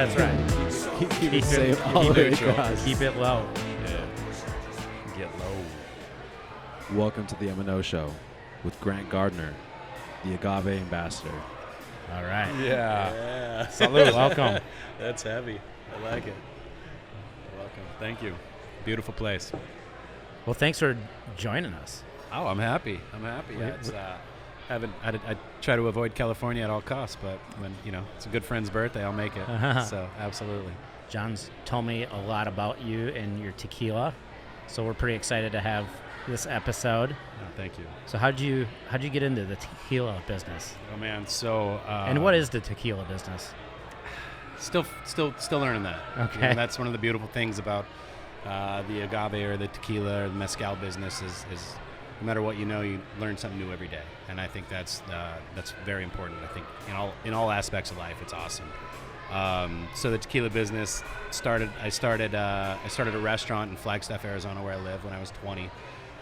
That's right. Keep it safe all the way across. Keep it low. Yeah. Get low. Welcome to the MNO Show with Grant Gardner, the Agave Ambassador. All right. Yeah. Salute. Welcome. That's heavy. I like it. Welcome. Thank you. Beautiful place. Well, thanks for joining us. Oh, I'm happy. Yeah, it's, I try to avoid California at all costs, but when it's a good friend's birthday, I'll make it. So absolutely. John's told me a lot about you and your tequila, so we're pretty excited to have this episode. Oh, thank you. So how'd you get into the tequila business? Oh man, so and what is the tequila business? Still learning that. Okay. That's one of the beautiful things about the agave or the tequila or the mezcal business is no matter what you know, you learn something new every day, and I think that's very important. I think in all aspects of life, it's awesome. So the tequila business started. I started a restaurant in Flagstaff, Arizona, where I live when I was 20.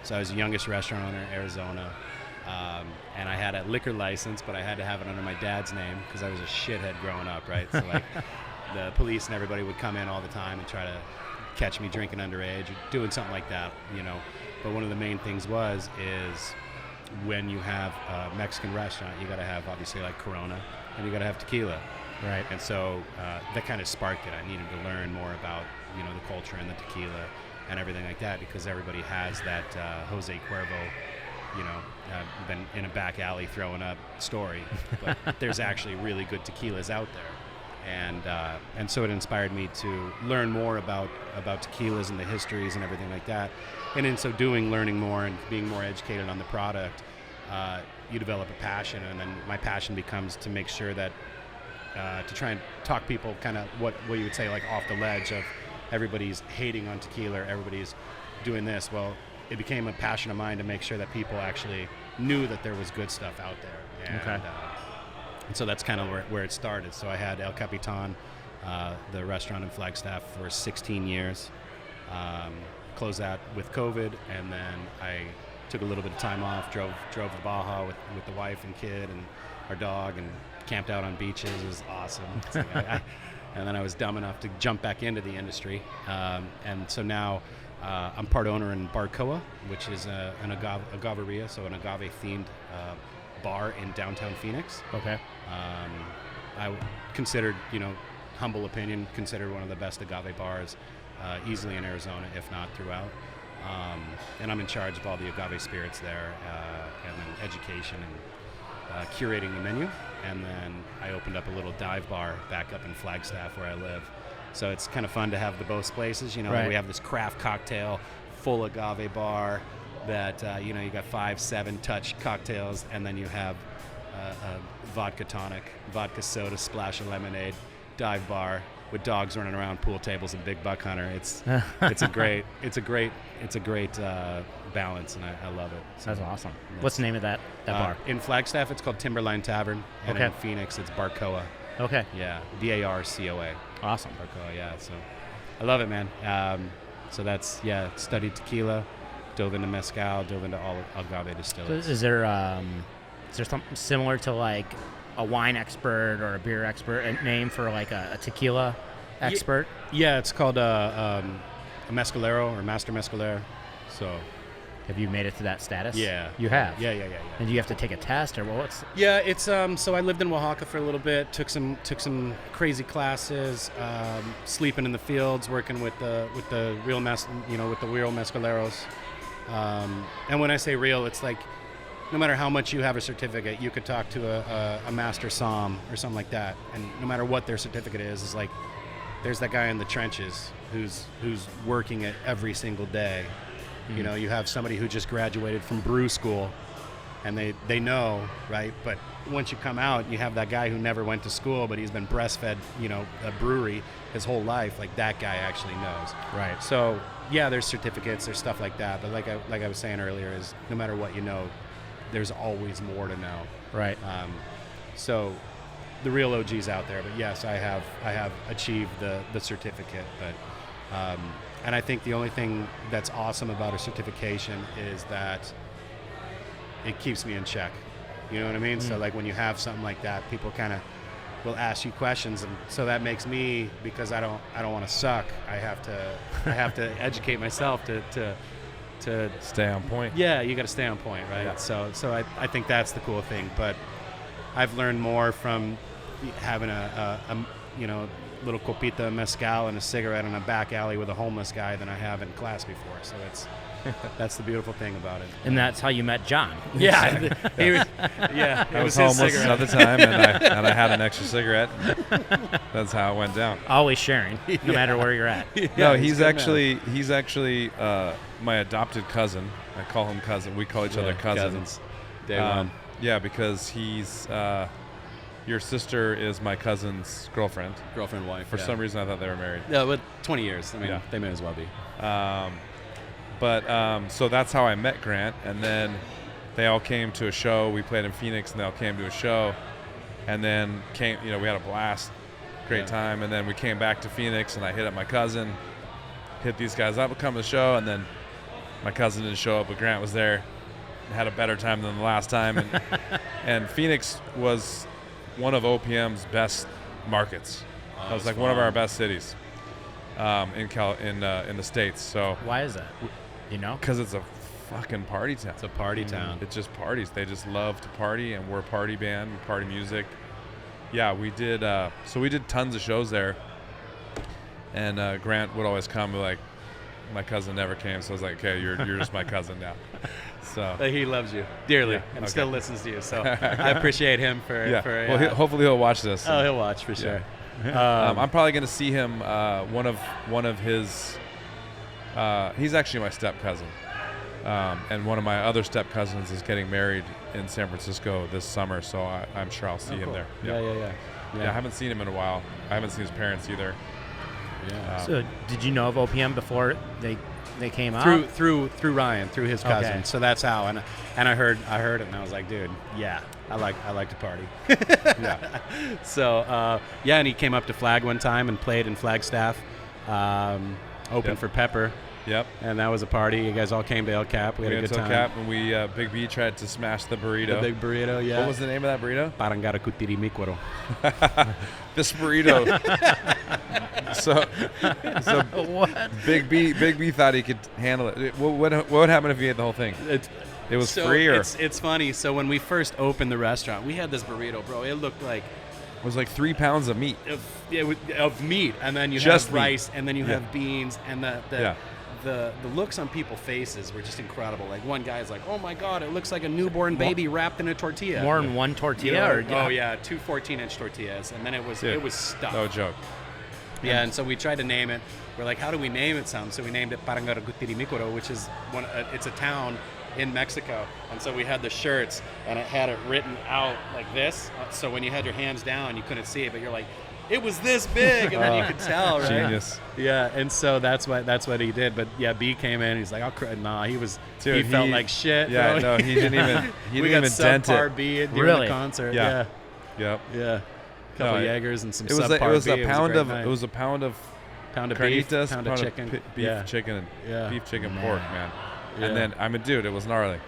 So I was the youngest restaurant owner in Arizona, and I had a liquor license, but I had to have it under my dad's name because I was a shithead growing up, right? So like the police and everybody would come in all the time and try to catch me drinking underage or doing something like that, But one of the main things is when you have a Mexican restaurant, you got to have obviously like Corona, and you got to have tequila. Right. And so that kind of sparked it. I needed to learn more about, the culture and the tequila and everything like that, because everybody has that Jose Cuervo, been in a back alley throwing up story. But there's actually really good tequilas out there. And so it inspired me to learn more about tequilas and the histories and everything like that. And in so doing, learning more and being more educated on the product, you develop a passion. And then my passion becomes to make sure that to try and talk people kind of what you would say like off the ledge of everybody's hating on tequila, everybody's doing this. Well, it became a passion of mine to make sure that people actually knew that there was good stuff out there. And, okay. And so that's kind of where it started. So I had El Capitan, the restaurant in Flagstaff, for 16 years. Closed that with COVID, and then I took a little bit of time off, drove to Baja with the wife and kid and our dog, and camped out on beaches. It was awesome. And then I was dumb enough to jump back into the industry. And so now I'm part owner in Barcoa, which is an Agaveria, so an agave-themed bar in downtown Phoenix. Okay. I would considered, humble opinion, considered one of the best agave bars easily in Arizona, if not throughout. And I'm in charge of all the agave spirits there, and then education and curating the menu. And then I opened up a little dive bar back up in Flagstaff where I live. So it's kind of fun to have the both places. Right. We have this craft cocktail, full agave bar that, you got 5-7 touch cocktails, and then you have a vodka tonic, vodka soda, splash of lemonade, dive bar with dogs running around, pool tables, and Big Buck Hunter. It's a great balance, and I love it. So that's awesome. What's the name of that bar? In Flagstaff, it's called Timberline Tavern, and okay. in Phoenix, it's Barcoa. Okay. Yeah, Barcoa. Awesome. Barcoa, yeah. So I love it, man. So that's, studied tequila, dove into mezcal, dove into all agave distillers. So is there something similar to like a wine expert or a beer expert, a name for like a tequila expert? Yeah, it's called a mezcalero or master mezcalier. So have you made it to that status? Yeah. You have? Yeah. And do you have to take a test, or what's? Yeah, it's so I lived in Oaxaca for a little bit, took some crazy classes, sleeping in the fields, working with the real with the real mezcaleros. And when I say real, it's like no matter how much you have a certificate, you could talk to a master som or something like that, and no matter what their certificate is like there's that guy in the trenches who's working it every single day. Mm-hmm. You have somebody who just graduated from brew school, and they know, right? But once you come out, you have that guy who never went to school, but he's been breastfed, a brewery his whole life. Like that guy actually knows. Right. So yeah, there's certificates, there's stuff like that. But like I was saying earlier, is no matter what you know, there's always more to know. Right. So the real OGs out there. But yes, I have achieved the certificate. But and I think the only thing that's awesome about a certification is that it keeps me in check. You know what I mean? So like when you have something like that, people kind of will ask you questions, and so that makes me, because I don't want to suck. I have to educate myself to Stay on point. Yeah, you got to stay on point, right? Yeah. So I think that's the cool thing. But I've learned more from having a little copita of mezcal and a cigarette in a back alley with a homeless guy than I have in class before. So that's the beautiful thing about it. And that's how you met John. Yeah, I was homeless another time, and I had an extra cigarette. That's how it went down. Always sharing, no matter where you're at. No, he's actually my adopted cousin. I call him cousin. We call each other cousins. Day one. Yeah, because he's your sister is my cousin's girlfriend. Girlfriend, wife. For some reason, I thought they were married. Yeah, but 20 years. I mean, they may as well be. So that's how I met Grant, and then they all came to a show. We played in Phoenix, and they all came to a show, and then we had a blast, great time, and then we came back to Phoenix, and I hit up my cousin, hit these guys up to come to the show, and then my cousin didn't show up, but Grant was there, and had a better time than the last time, and and Phoenix was one of OPM's best markets. It was like one of our best cities in the States. So Why is that? You know? because it's a fucking party town. It's a party town. It just parties. They just love to party, and we're a party band, party music. Yeah, we did. So we did tons of shows there, and Grant would always come. Like, my cousin never came, so I was like, okay, you're just my cousin now. So He loves you dearly and still listens to you. So I appreciate him for. Well, For hopefully he'll watch this. oh, he'll watch for sure. I'm probably going to see him. One of his. He's actually my step cousin, and one of my other step cousins is getting married in San Francisco this summer. So I'm sure I'll see him cool. there. Yeah. I haven't seen him in a while. I haven't seen his parents either. Yeah. So did you know of OPM before they came out? Through Ryan, through his cousin. Okay. So that's how. And I heard it, and I was like, dude, yeah, I like to party. Yeah. So and he came up to Flag one time and played in Flagstaff, opened for Pepper. Yep. And that was a party. You guys all came to El Cap. We had a good time. Cap, and we Big B tried to smash the burrito. The big burrito, yeah. What was the name of that burrito? Parangara Kutirimikwaro. This burrito. so What? Big B thought he could handle it. What would happen if he ate the whole thing? It was free, or it's funny. So when we first opened the restaurant, we had this burrito, bro. It looked like it was like 3 pounds of meat. of meat, and then you Just have rice, and then you have beans, and the looks on people's faces were just incredible. Like, one guy's like, "Oh my God, it looks like a newborn baby wrapped in a tortilla." More than one tortilla? Two 14-inch tortillas, and then it was stuffed. No joke. Yeah, and so we tried to name it. We're like, how do we name it some? So we named it Parangara Kutirimikwaro, which is it's a town in Mexico. And so we had the shirts, and it had it written out like this. So when you had your hands down, you couldn't see it, but you're like, it was this big, and then you could tell, right? Genius. Yeah, and so that's what he did. But yeah, B came in. He's like, nah, he felt like shit. Yeah, bro. no, he didn't even. He we didn't got even dent subpar it. B during Really? the concert. Yeah. Yeah. Yep. Couple No, Jaegers and some It was subpar it was B. a pound great of night. it was a pound of pound of beef, carnitas, pound of chicken, beef, chicken, Yeah. beef, chicken, Man. pork, man. Yeah. And then dude, it was gnarly.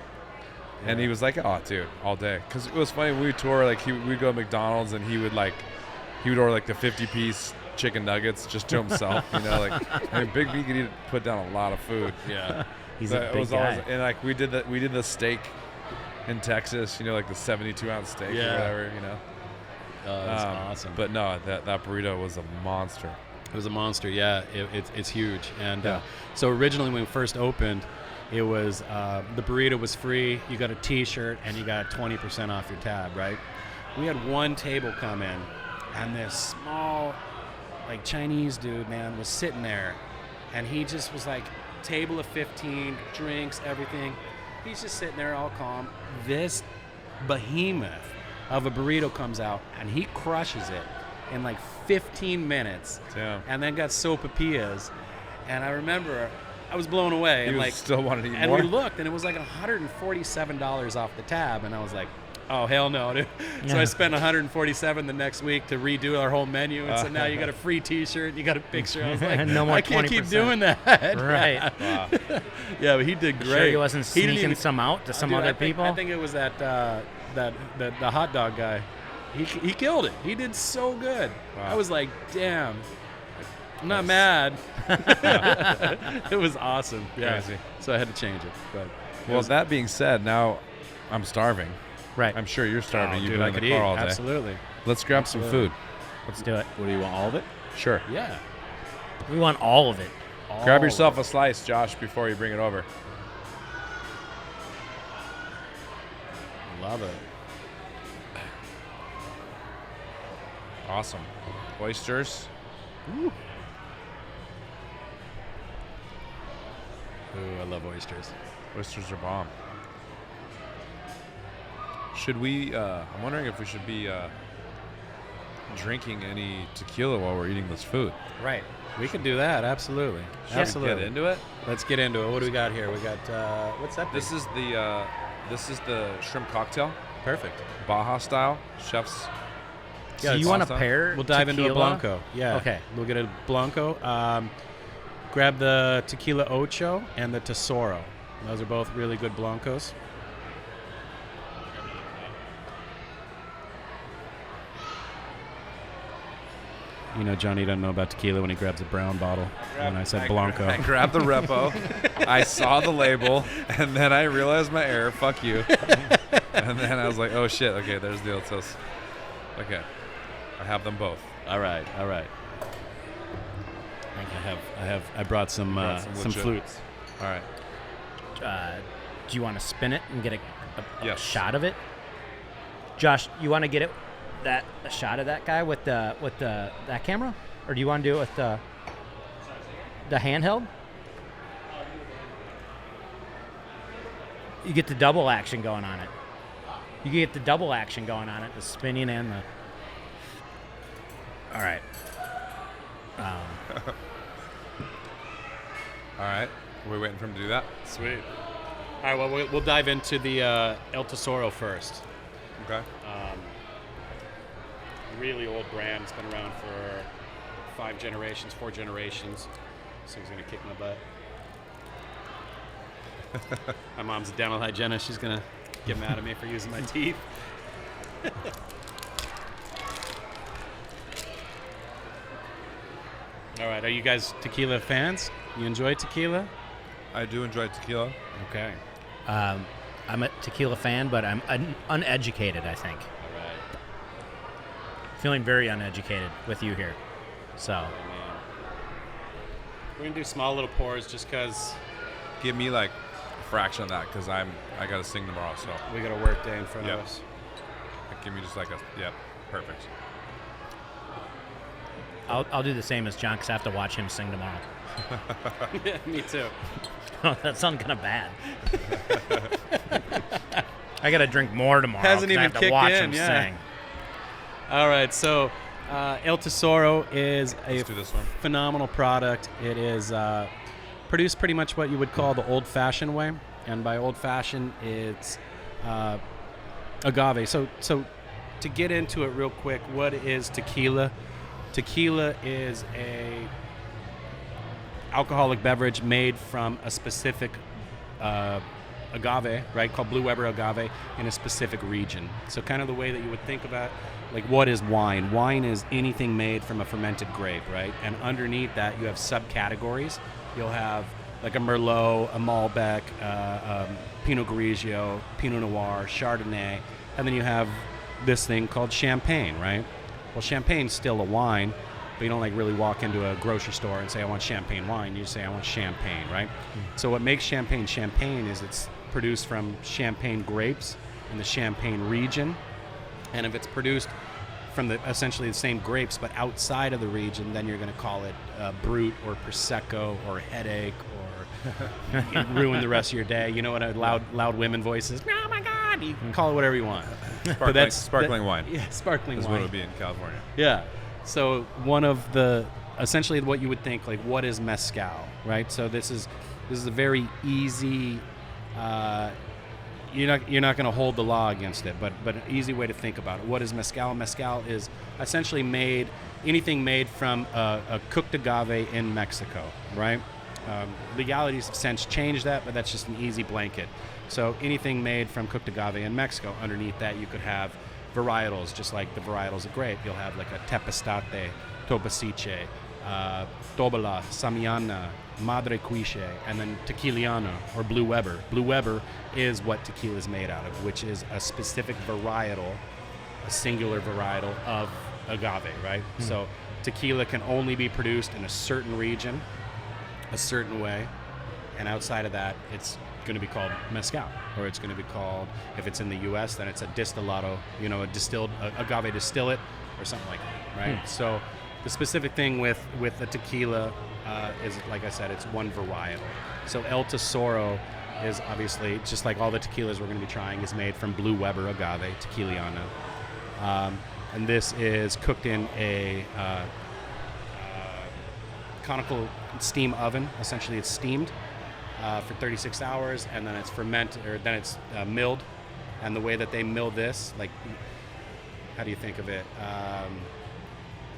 And he was like, "Oh, dude, all day." Because it was funny when we tour. Like we'd go to McDonald's, and he would order like the 50-piece chicken nuggets just to himself. Big B could put down a lot of food. Yeah. He's But a it big was guy. always, and like we did the steak in Texas. Like the 72-ounce steak or Yeah. whatever. Oh, that's awesome. But no, that burrito was a monster. It was a monster, yeah. It's huge. And Yeah. so originally when we first opened, it was the burrito was free. You got a T-shirt, and you got 20% off your tab, right? We had one table come in, and this small, like, Chinese dude, man, was sitting there, and he just was like, table of 15, drinks, everything. He's just sitting there all calm. This behemoth of a burrito comes out, and he crushes it in like 15 minutes. Damn. And then got sopapillas. And I remember I was blown away. You and still wanted to eat and more? we looked, and it was like $147 off the tab. And I was like, oh, hell no, dude. So I spent $147 the next week to redo our whole menu. And so now you got a free T-shirt, you got a picture. I was like, No more I can't keep 20%. doing that. Right. Wow. Yeah, but he did great. Sure he wasn't didn't sneaking even- some out to some Dude, other I think people? it was the hot dog guy. He killed it. He did so good. Wow. I was like, damn. I'm not mad. It was awesome. Yeah. Crazy. So I had to change it. But Well, that being said, now I'm starving. Right. I'm sure you're starving. You've dude, been I in the could car eat. all day. Absolutely. Let's grab some food. Let's do it. What do you want? All of it? Sure. Yeah. We want all of it. Grab yourself a slice, Josh, before you bring it over. Love it. Awesome. Oysters. Ooh, I love oysters. Oysters are bomb. Should we, I'm wondering if we should be drinking any tequila while we're eating this food. Right. We could do that. Absolutely. Should Absolutely. we get into it? Let's get into it. What do we got here? We got, what's that? This is the shrimp cocktail, Perfect. Baja style, chef's. So you want to salsa. pair We'll dive into a tequila? Blanco. Yeah. Okay. We'll get a Blanco. Grab the Tequila Ocho and the Tesoro. Those are both really good Blancos. You know, Johnny doesn't know about tequila when he grabs a brown bottle. When I said Blanco. I grabbed the repo. I saw the label, and then I realized my error. Fuck you. And then I was like, oh shit. Okay, there's the Otos. Okay, I have them both. All right. All right. I brought some legit. flutes. All right. Do you want to spin it and get a Yes. shot of it? Josh, you want to get a shot of that guy with that camera, or do you want to do it with the handheld? You get the double action going on it. You get the double action going on it, the spinning and the. All right. All right. Are we waiting for him to do that? Sweet. All right. Well, we'll dive into the El Tesoro first. Okay. Really old brand. It's been around for 4 generations. This thing's gonna kick my butt. My mom's a dental hygienist. She's gonna get mad at me for using my teeth. All right. Are you guys tequila fans? You enjoy tequila? I do enjoy tequila. Okay. I'm a tequila fan, but I'm uneducated, I think. All right. Feeling very uneducated with you here. So, Oh, man. We're gonna do small little pours just because Give me like a fraction of that because I got to sing tomorrow. So we got a work day in front Yep. of us. give me just like perfect. I'll do the same as John because I have to watch him sing tomorrow. Yeah, me too. That sounds kind of bad. I got to drink more tomorrow. Hasn't 'cause I even have to kicked watch in, him yeah. sing. All right, so El Tesoro is a Let's do this one. phenomenal product. It is produced pretty much what you would call the old-fashioned way, and by old-fashioned, it's agave. So to get into it real quick, what is tequila? Tequila is a alcoholic beverage made from a specific agave, right, called Blue Weber agave in a specific region. So kind of the way that you would think about, like, what is wine? Wine is anything made from a fermented grape, right? And underneath that, you have subcategories. You'll have like a Merlot, a Malbec, Pinot Grigio, Pinot Noir, Chardonnay, and then you have this thing called champagne, right? Well, champagne's still a wine, but you don't like really walk into a grocery store and say, I want champagne wine. You just say, I want champagne, right? So what makes champagne champagne is it's produced from champagne grapes in the Champagne region. And if it's produced from essentially the same grapes, but outside of the region, then you're going to call it Brut or Prosecco or Headache or ruin the rest of your day. You know what a loud women voice is? Oh my God! You can call it whatever you want. Sparkling wine. Yeah, sparkling Is wine. what it would be in California. Yeah. So one of the essentially what you would think, like, what is mezcal, right? So this is a very easy. You're not going to hold the law against it, but an easy way to think about it. What is mezcal? Mezcal is essentially anything made from a cooked agave in Mexico, right? Legalities have since changed that, but that's just an easy blanket. So anything made from cooked agave in Mexico. Underneath that, you could have varietals, just like the varietals of grape. You'll have like a Tepestate, Topasiche, Tobala, Samiana, Madre Quiche, and then Tequiliana or Blue Weber. Blue Weber is what tequila is made out of, which is a specific varietal, a singular varietal of agave, right? So tequila can only be produced in a certain region, a certain way, and outside of that, it's going to be called mezcal, or it's going to be called, if it's in the U.S., then it's a distillado, a distilled agave distillate or something like that, right? So the specific thing with the tequila is, like I said, it's one varietal. So El Tesoro is obviously, just like all the tequilas we're going to be trying, is made from Blue Weber agave, Tequiliana. And this is cooked in a conical steam oven. Essentially, it's steamed for 36 hours, and then it's fermented, or then it's milled. And the way that they mill this, like, how do you think of it?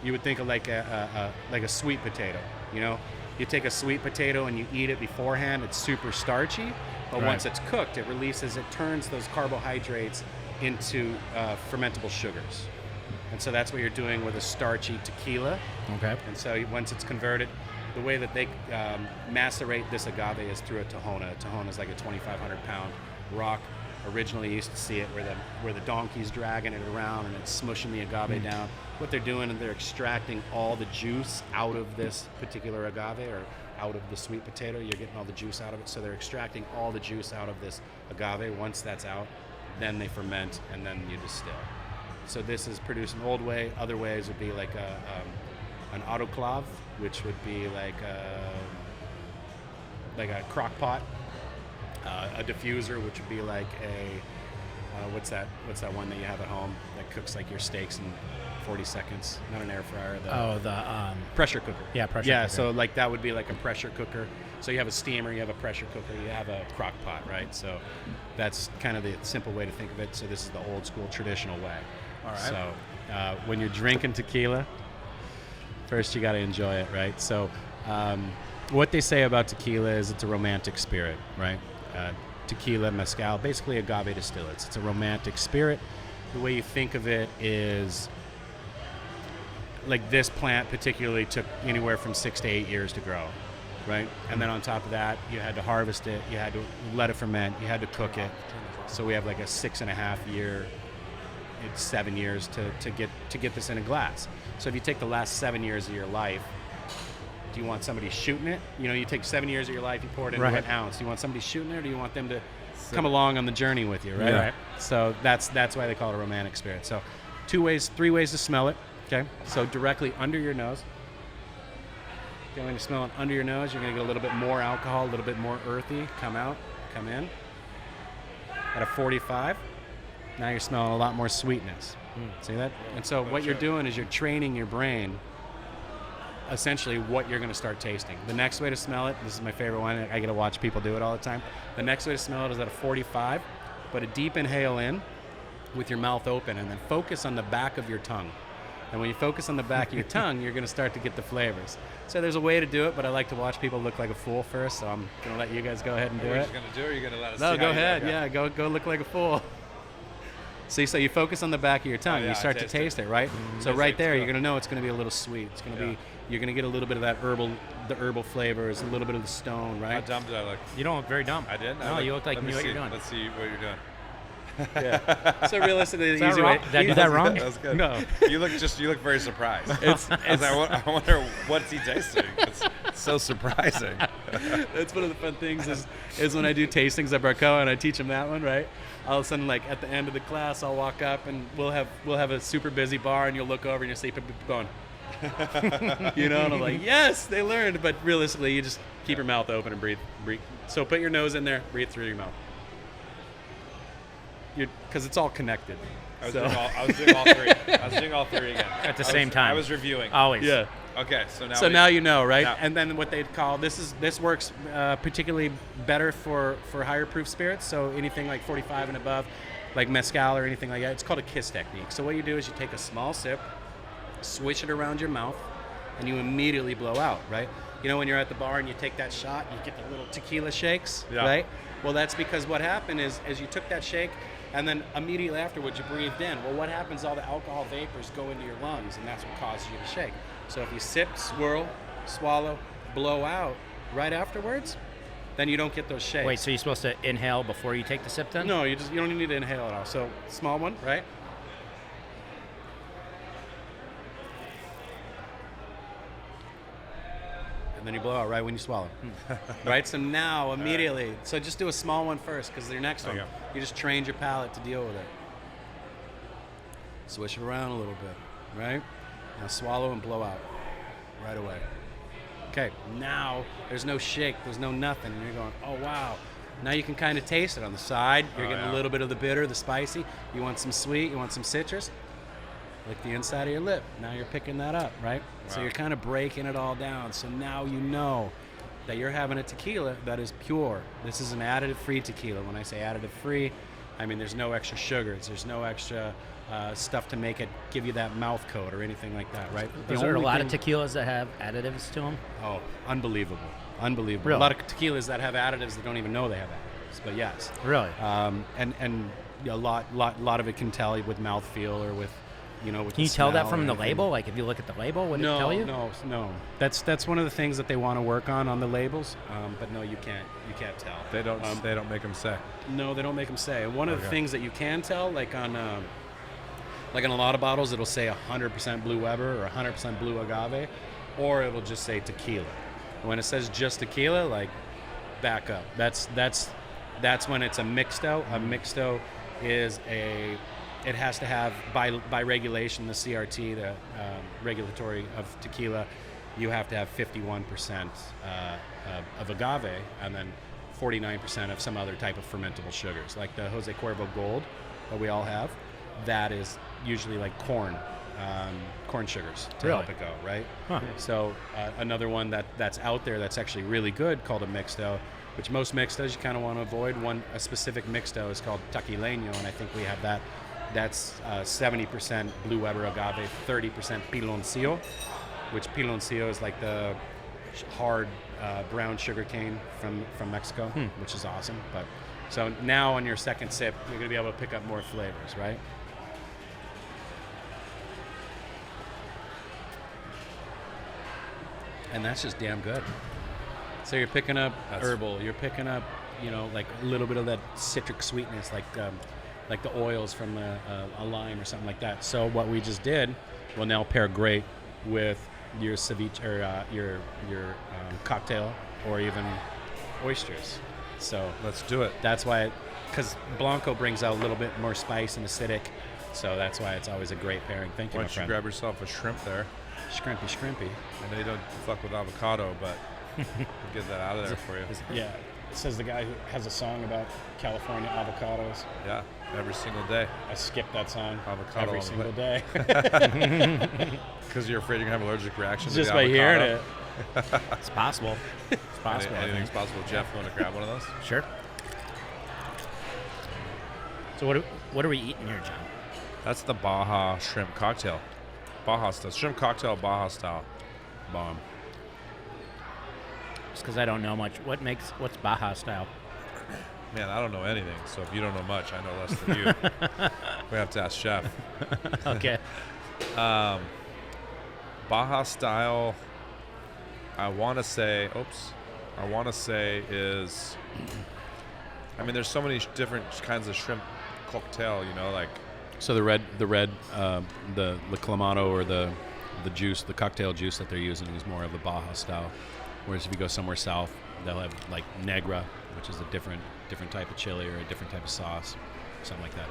You would think of like a sweet potato. You take a sweet potato and you eat it beforehand. It's super starchy, but once it's cooked, it turns those carbohydrates into fermentable sugars. And so that's what you're doing with a starchy tequila. Okay. And so once it's converted, the way that they macerate this agave is through a tahona. A tahona is like a 2,500 pound rock. Originally, you used to see it where the donkey's dragging it around and it's smushing the agave down. What they're doing is they're extracting all the juice out of this particular agave, or out of the sweet potato. You're getting all the juice out of it. So they're extracting all the juice out of this agave. Once that's out, then they ferment and then you distill. So this is produced an old way. Other ways would be like an autoclave, which would be like a crock pot. A diffuser, which would be like a what's that one that you have at home that cooks like your steaks in 40 seconds? Not an air fryer. The pressure cooker. Yeah, pressure cooker. Yeah, so like that would be like a pressure cooker. So you have a steamer, you have a pressure cooker, you have a crock pot, right? So that's kind of the simple way to think of it. So this is the old school traditional way. All right. So when you're drinking tequila, first you got to enjoy it, right? So what they say about tequila is it's a romantic spirit, right? Tequila, mezcal, basically agave distillates. It's a romantic spirit. The way you think of it is, like, this plant particularly took anywhere from 6 to 8 years to grow, right? And then on top of that, you had to harvest it, you had to let it ferment, you had to cook it. So we have like a 6.5 year, it's 7 years to get this in a glass. So if you take the last 7 years of your life, do you want somebody shooting it? You take 7 years of your life, you pour it into an ounce. Do you want somebody shooting it, or do you want them to come along on the journey with you, right? Yeah. So that's why they call it a romantic spirit. So 3 ways to smell it, okay? So directly under your nose. Okay, when you smell it under your nose, you're going to get a little bit more alcohol, a little bit more earthy. Come out, come in. At a 45, now you're smelling a lot more sweetness. See that? And so what you're doing is you're training your brain essentially what you're going to start tasting. The next way to smell it, this is my favorite one, I get to watch people do it all the time. The next way to smell it is at a 45, but a deep inhale in with your mouth open, and then focus on the back of your tongue. And when you focus on the back of your tongue, you're going to start to get the flavors. So there's a way to do it, but I like to watch people look like a fool first, so I'm going to let you guys go ahead and do it. Are you just going to do it, or are you going to let us see? No, go ahead. Yeah, go look like a fool. See, so you focus on the back of your tongue, you start to taste it, right? So right there, you're going to know it's going to be a little sweet. It's going to be, you're going to get a little bit of that herbal flavors, a little bit of the stone, right? How dumb did I look? You don't look very dumb. I did? No, you look like you know what you're doing. Let's see what you're doing. Yeah. So realistically, the easy way. Did I do that wrong? That was good. No. You look very surprised. I wonder what's he tasting. It's so surprising. That's one of the fun things is when I do tastings at Barcoa and I teach them that one, right? All of a sudden, like at the end of the class, I'll walk up and we'll have a super busy bar, and you'll look over and you'll see people going, and I'm like, yes, they learned. But realistically, you just keep your mouth open and breathe. So put your nose in there, breathe through your mouth. Because it's all connected. I was doing all three. I was doing all three again. At the same time. I was reviewing. Always. Yeah. Okay, So now you know, right? Now. And then what they'd call this works particularly better for higher proof spirits. So anything like 45 and above, like mezcal or anything like that. It's called a kiss technique. So what you do is you take a small sip, swish it around your mouth, and you immediately blow out, right? When you're at the bar and you take that shot, you get the little tequila shakes, right? Well, that's because what happened is, as you took that shake, And then immediately afterwards, you breathed in. Well, what happens? All the alcohol vapors go into your lungs, and that's what causes you to shake. So if you sip, swirl, swallow, blow out right afterwards, then you don't get those shakes. Wait, so you're supposed to inhale before you take the sip then? No, you don't need to inhale at all. So small one, right? And then you blow out right when you swallow. Right? So now, immediately, so just do a small one first, because your next one, you just trained your palate to deal with it. Swish it around a little bit, right? Now swallow and blow out right away. Okay, now there's no shake, there's no nothing. And you're going, oh, wow. Now you can kind of taste it on the side. You're getting a little bit of the bitter, the spicy. You want some sweet, you want some citrus. Lick the inside of your lip. Now you're picking that up, right? Wow. So you're kind of breaking it all down. So now you know that you're having a tequila that is pure. This is an additive-free tequila. When I say additive-free, I mean there's no extra sugars. There's no extra stuff to make it give you that mouth coat or anything like that, right? Is there a lot of tequilas that have additives to them? Oh, unbelievable. Unbelievable. Really? A lot of tequilas that have additives that don't even know they have additives, but yes. Really? And a lot of it can tell you with mouthfeel or with, with Can you tell that from the label? Like if you look at the label, would it tell you? No. That's one of the things that they want to work on the labels. But no, you can't tell. They don't make them say. No, they don't make them say. And one of the things that you can tell, like on a lot of bottles, it'll say 100% Blue Weber or 100% Blue Agave, or it'll just say tequila. When it says just tequila, like back up. That's when it's a mixto. A mixto is it has to have, by regulation, the CRT, the regulatory of tequila, you have to have 51% of agave and then 49% of some other type of fermentable sugars, like the Jose Cuervo Gold that we all have. That is usually like corn sugars to help it go, right? Huh. So another one that's out there that's actually really good called a mixto, which most mixtos you kind of want to avoid. A specific mixto is called Taquileño, and I think we have that. That's 70% Blue Weber agave, 30% piloncillo, which piloncillo is like the hard brown sugar cane from Mexico, which is awesome. But so now on your second sip, you're going to be able to pick up more flavors, right? And that's just damn good. So you're picking up herbal, you're picking up, like a little bit of that citric sweetness, like the oils from a lime or something like that. So what we just did will now pair great with your ceviche or your cocktail or even oysters. So let's do it. That's why, because Blanco brings out a little bit more spice and acidic. So that's why it's always a great pairing. Thank you, Why my don't friend. you grab yourself a shrimp there? Shrimpy. I know you don't fuck with avocado, but we'll get that out of there for you. Yeah. Says the guy who has a song about California avocados. Yeah, every single day. I skip that song Avocado every all the single way. day. Because you're afraid you're going to have an allergic reaction Just to by the hearing avocado. it. It's possible. It's possible. Anything's possible. Jeff, you want to grab one of those? Sure. So what are we eating here, John? That's the Baja shrimp cocktail. Baja style. Shrimp cocktail, Baja style. Bomb. Just because I don't know much. What's Baja style? Man, I don't know anything, so if you don't know much, I know less than you. We have to ask Chef. Okay. Baja style, I want to say is, there's so many different kinds of shrimp cocktail, like. So the red, the Clamato or the juice, the cocktail juice that they're using is more of the Baja style. Whereas if you go somewhere south, they'll have like Negra, which is a different type of chili or a different type of sauce, something like that.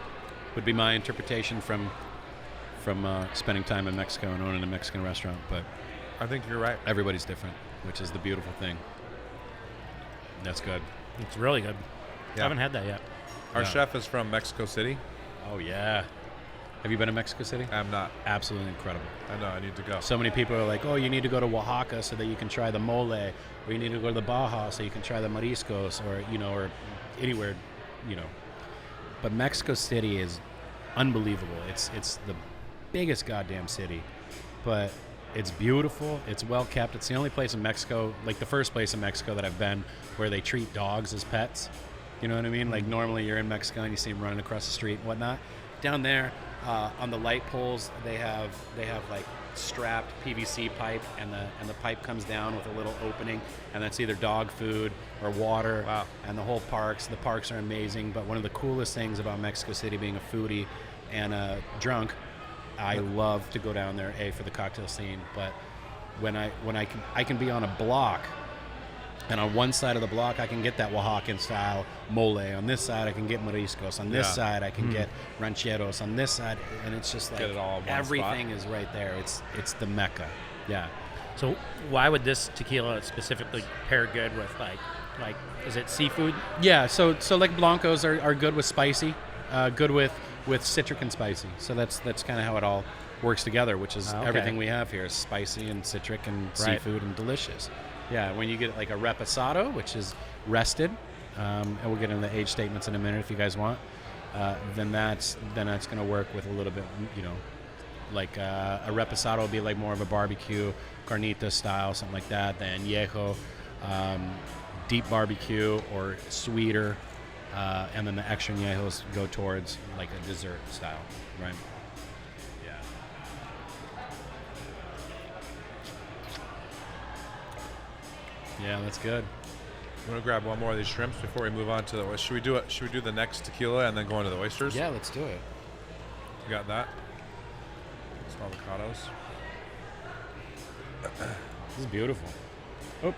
Would be my interpretation from spending time in Mexico and owning a Mexican restaurant. But I think you're right. Everybody's different, which is the beautiful thing. That's good. It's really good. Yeah. I haven't had that yet. Our chef is from Mexico City. Oh, yeah. Have you been to Mexico City? I'm not. Absolutely incredible. I know. I need to go. So many people are like, oh, you need to go to Oaxaca so that you can try the mole, or you need to go to the Baja so you can try the mariscos, or anywhere, But Mexico City is unbelievable. It's the biggest goddamn city, but it's beautiful. It's well kept. It's the only place in Mexico, like the first place in Mexico that I've been, where they treat dogs as pets. You know what I mean? Like normally you're in Mexico and you see them running across the street and whatnot. Down there, on the light poles, they have like strapped PVC pipe, and the pipe comes down with a little opening, and that's either dog food or water. Wow. And the parks are amazing. But one of the coolest things about Mexico City, being a foodie and a drunk, I love to go down there for the cocktail scene. But when I can be on a block, and on one side of the block I can get that Oaxacan style mole. On this side I can get mariscos. On this side I can get rancheros. On this side, and it's just like Get it all in one everything spot. is right there. It's the Mecca. Yeah. So why would this tequila specifically pair good with like is it seafood? Yeah, so like blancos are good with spicy, good with citric and spicy. So that's kind of how it all works together, which is Okay. everything we have here is spicy and citric and Right. seafood and delicious. Yeah, when you get like a reposado, which is rested, and we'll get into the age statements in a minute if you guys want, then that's going to work with a little bit, like a reposado will be like more of a barbecue, carnita style, something like that. Then añejo, deep barbecue or sweeter, and then the extra añejos go towards like a dessert style, right? Yeah. Yeah, that's good. I'm gonna grab one more of these shrimps before we move on to the. Should we do the next tequila and then go into the oysters? Yeah, let's do it. You got that? Some avocados. This is beautiful. Oh.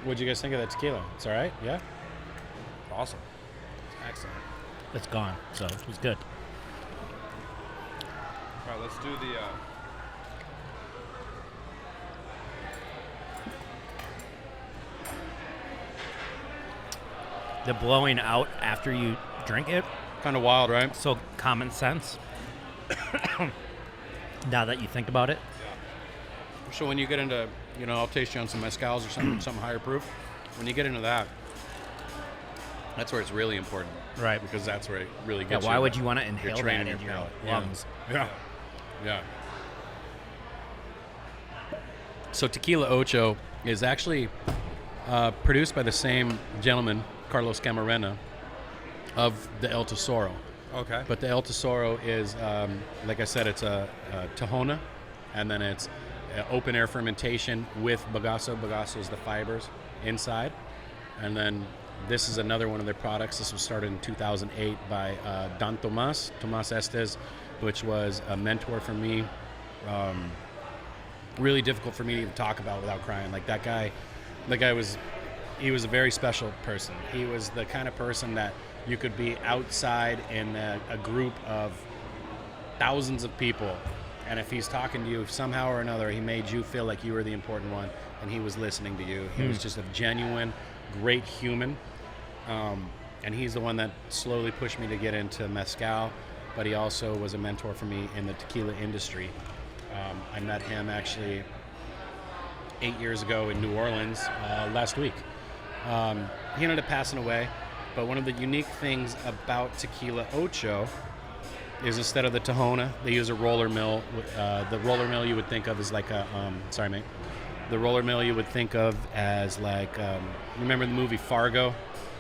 What'd you guys think of that tequila? It's all right? Yeah? Awesome. Excellent. It's gone, so it was good. All right, let's do the. The blowing out after you drink it, Kind of wild, right? so common sense. Now that you think about it. So when you get into, I'll taste you on some mezcals or something higher proof. When you get into that, that's where it's really important. Right. Because that's where it really Yeah, gets you. why would you want to You're inhale that training into your palate. lungs? Yeah. Yeah. So Tequila Ocho is actually produced by the same gentleman, Carlos Camarena, of the El Tesoro. Okay. But the El Tesoro is, like I said, it's a Tahona, and then it's open air fermentation with bagasso. Bagasso is the fibers inside. And then this is another one of their products. This was started in 2008 by Don Tomas Estes, which was a mentor for me. Really difficult for me to even talk about without crying. Like he was a very special person. He was the kind of person that you could be outside in a group of thousands of people, and if he's talking to you somehow or another, he made you feel like you were the important one, and he was listening to you. He was just a genuine, great human, and he's the one that slowly pushed me to get into mezcal, but he also was a mentor for me in the tequila industry. I met him actually 8 years ago in New Orleans last week. He ended up passing away, but one of the unique things about Tequila Ocho is instead of the Tahona, they use a roller mill. The roller mill you would think of as like a, sorry mate, the roller mill you would think of as like, remember the movie Fargo,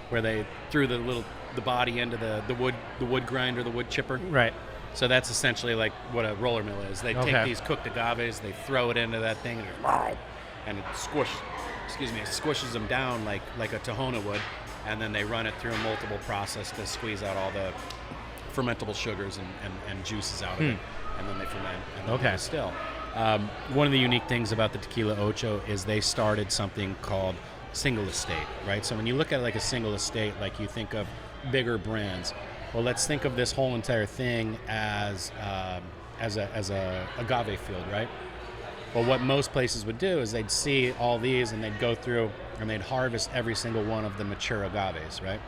where they threw the body into the wood grinder, the wood chipper? Right. So that's essentially like what a roller mill is. They take these cooked agaves, they throw it into that thing, and it squishes them down like a Tahona would, and then they run it through a multiple process to squeeze out all the fermentable sugars and juices out of it, and then they ferment and then they distill. One of the unique things about the Tequila Ocho is they started something called single estate, right? So when you look at like a single estate, like you think of bigger brands. Well, let's think of this whole entire thing as a agave field, right? Well, what most places would do is they'd see all these and they'd go through and they'd harvest every single one of the mature agaves, right?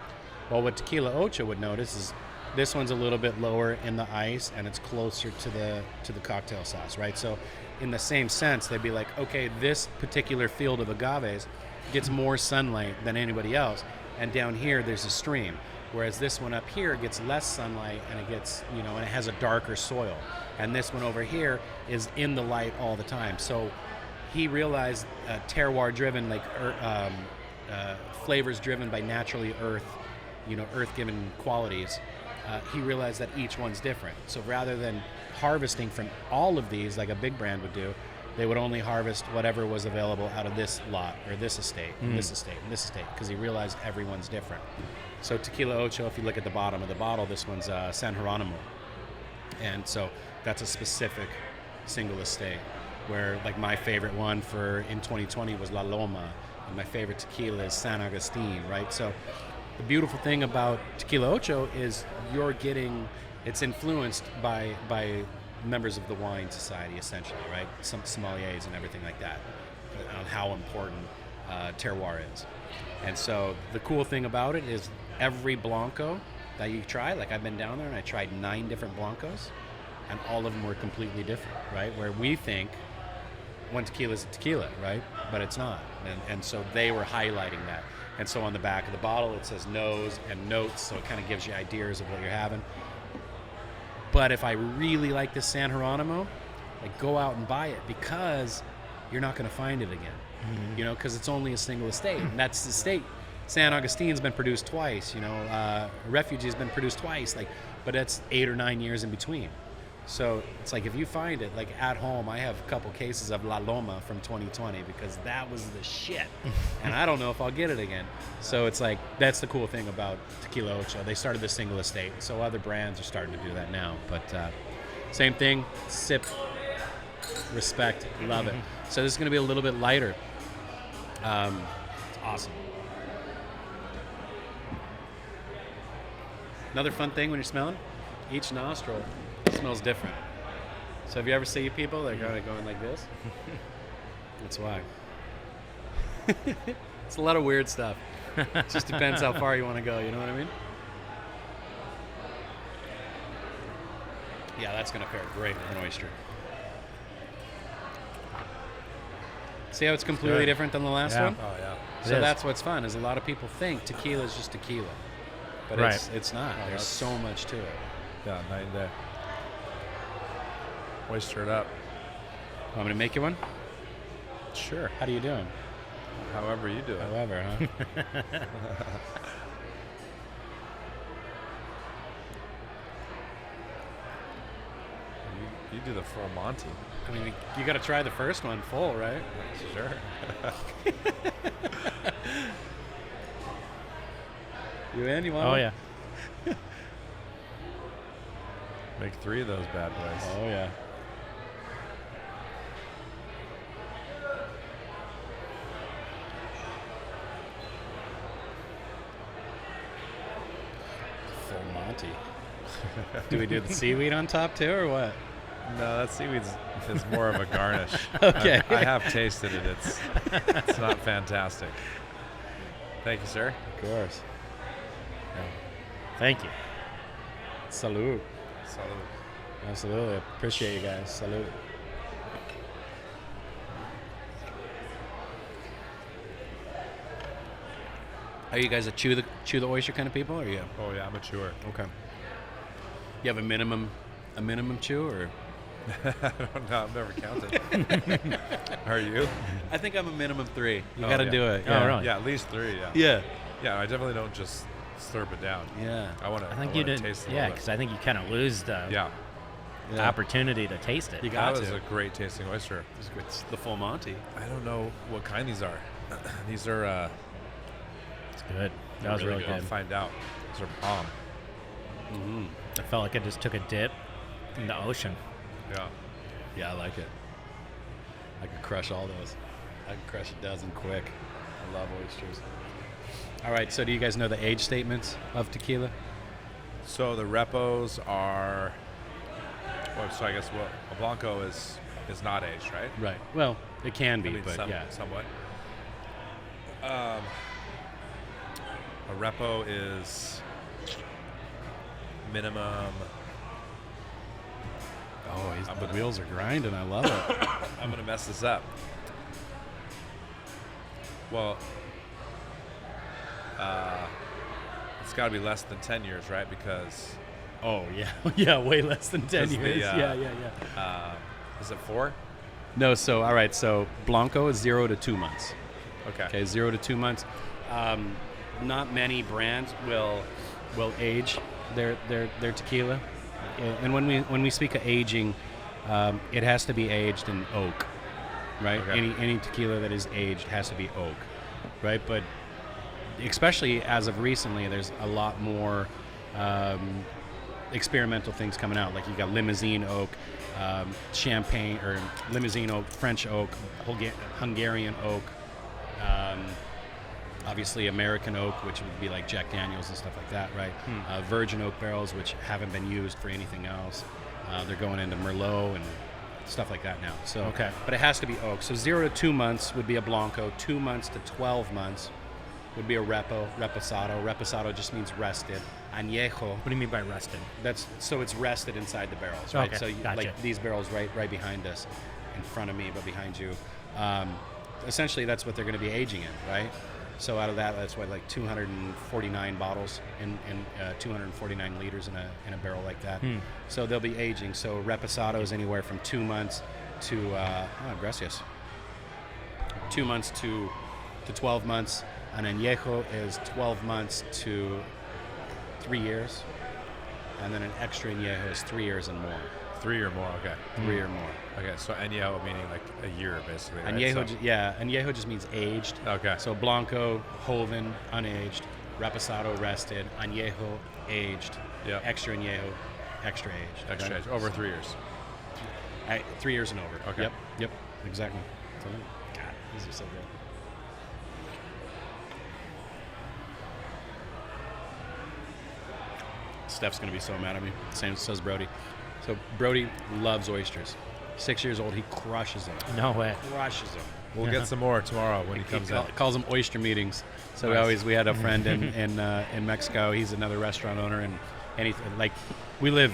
Well, what Tequila Ocho would notice is this one's a little bit lower in the ice and it's closer to the cocktail sauce, right? So in the same sense, they'd be like, okay, this particular field of agaves gets more sunlight than anybody else, and down here there's a stream. Whereas this one up here gets less sunlight and it gets, and it has a darker soil. And this one over here is in the light all the time. So he realized terroir driven, like flavors driven by naturally earth given qualities. He realized that each one's different. So rather than harvesting from all of these like a big brand would do, they would only harvest whatever was available out of this lot or this estate, and this estate, and this estate, because he realized everyone's different. So Tequila Ocho, if you look at the bottom of the bottle, this one's San Geronimo. And so that's a specific single estate, where like my favorite one in 2020 was La Loma, and my favorite tequila is San Agustin, right? So the beautiful thing about Tequila Ocho is it's influenced by members of the wine society, essentially, right? Some sommeliers and everything like that, on how important terroir is. And so the cool thing about it is every Blanco that you try, like I've been down there and I tried 9 different Blancos, and all of them were completely different, right? Where we think one tequila is a tequila, right? But it's not. And so they were highlighting that. And so on the back of the bottle, it says nose and notes, so it kind of gives you ideas of what you're having. But if I really like this San Geronimo, like go out and buy it, because you're not going to find it again, because it's only a single estate, and that's the estate. San Agustin's been produced twice, Refugee's been produced twice, but it's 8 or 9 years in between. So it's like if you find it, like at home, I have a couple cases of La Loma from 2020 because that was the shit, and I don't know if I'll get it again. So it's like that's the cool thing about Tequila Ocho. They started the single estate, so other brands are starting to do that now. But same thing, sip, respect, love it. So this is going to be a little bit lighter. It's awesome. Another fun thing when you're smelling, each nostril smells different. So have you ever seen people that are kind of going like this? That's why. It's a lot of weird stuff. It just depends how far you want to go, you know what I mean? Yeah, that's going to pair great with an oyster. See how it's completely different than the last one? Oh, yeah. So that's what's fun, is a lot of people think tequila is just tequila. But it's not. There's so much to it. Yeah, night and day. Oyster it up. Want me to make you one? Sure. How do you do them? However you do it. However, huh? You do the full Monty. I mean, you got to try the first one full, right? Sure. You in? You want Oh, one? yeah. Make 3 of those bad boys. Oh, yeah. Full Monty. Do we do the seaweed on top too, or what? No, that seaweed is more of a garnish. Okay. I have tasted it. It's not fantastic. Thank you, sir. Of course. Thank you. Salud. Salud. Absolutely. Appreciate you guys. Salud. Are you guys a chew the oyster kind of people, or are you? Oh yeah, I'm a chewer. Okay. You have a minimum chew, or? I don't know. I've never counted. Are you? I think I'm a minimum 3. You Oh, got to yeah. do it. Oh, Yeah. really? Yeah, at least 3. Yeah. Yeah. Yeah, I definitely don't just slurp it down. Yeah. I want to. I think you did. Taste it Yeah, a because little I think you kind of lose the bit. Yeah. opportunity to taste it. You got That was to. a great tasting oyster. It's the full Monty. I don't know what kind these are. These are. It's good. That was really I'll good. find out. These are bomb. Mm-hmm. I felt like I just took a dip in the ocean. Yeah. Yeah, I like it. I could crush all those. I could crush a dozen quick. I love oysters. All right, so do you guys know the age statements of tequila? So the repos are. Well, so I guess a Blanco is not aged, right? Right. Well, it can be, I mean, but yeah. somewhat. A repo is minimum. Oh, the wheels are grinding. I love it. I'm gonna mess this up. Well, it's got to be less than 10 years, right? Because Oh, yeah. Yeah, way less than 10 Because the, years. Yeah. is it 4? No, so all right. So Blanco is 0 to 2 months. Okay. 0 to 2 months. Not many brands will age their tequila, and when we speak of aging, it has to be aged in oak, right? Okay. Any tequila that is aged has to be oak, right? But especially as of recently, there's a lot more experimental things coming out. Like you got limousine oak, champagne or limousine oak, French oak, Hungarian oak. Obviously American oak, which would be like Jack Daniels and stuff like that, right? Virgin oak barrels, which haven't been used for anything else. They're going into Merlot and stuff like that now. So, Okay. But it has to be oak. So 0 to 2 months would be a Blanco. 2 months to 12 months would be a Reposado. Reposado just means rested. Añejo. What do you mean by rested? So it's rested inside the barrels, right? Okay, So gotcha. like these barrels right behind us, in front of me, but behind you. Essentially, that's what they're going to be aging in, right? So out of that, that's what, like 249 bottles in 249 liters in a barrel like that. So they'll be aging. So Reposado is anywhere from 2 months to gracias. 2 months to 12 months. An añejo is 12 months to 3 years, and then an extra añejo is 3 years and more. 3 or more. Okay. 3 or more. Okay. So añejo meaning like a year, basically. Right? Añejo, So- añejo just means aged. Okay. So Blanco, Joven, unaged. Reposado, rested. Añejo, aged. Yeah. Extra añejo, extra aged. Extra right? age, over 3 years. 3 years and over. Okay. Yep. Exactly. So, God, these are so good. Steph's gonna be so mad at me. Same says Brody. So Brody loves oysters. 6 years old, he crushes them. No way. Crushes them. We'll get some more tomorrow when he comes out. Calls them oyster meetings. So Nice. we had a friend in Mexico. He's another restaurant owner, and we live.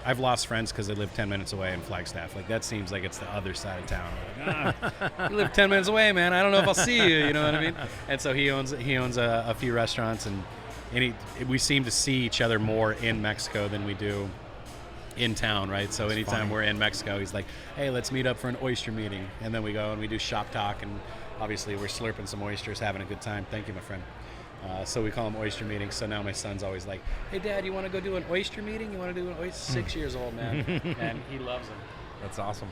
I've lost friends because they live 10 minutes away in Flagstaff. Like that seems like it's the other side of town. Like, you live 10 minutes away, man. I don't know if I'll see you. You know what I mean? And so he owns a few restaurants, and we seem to see each other more in Mexico than we do in town, right? So anytime funny. we're in Mexico, he's like, hey, let's meet up for an oyster meeting. And then we go and we do shop talk, and obviously we're slurping some oysters, having a good time. Thank you, my friend. So we call them oyster meetings. So now my son's always like, hey, Dad, you want to go do an oyster meeting? You want to do an oyster? 6 years old, man. And he loves them. That's awesome.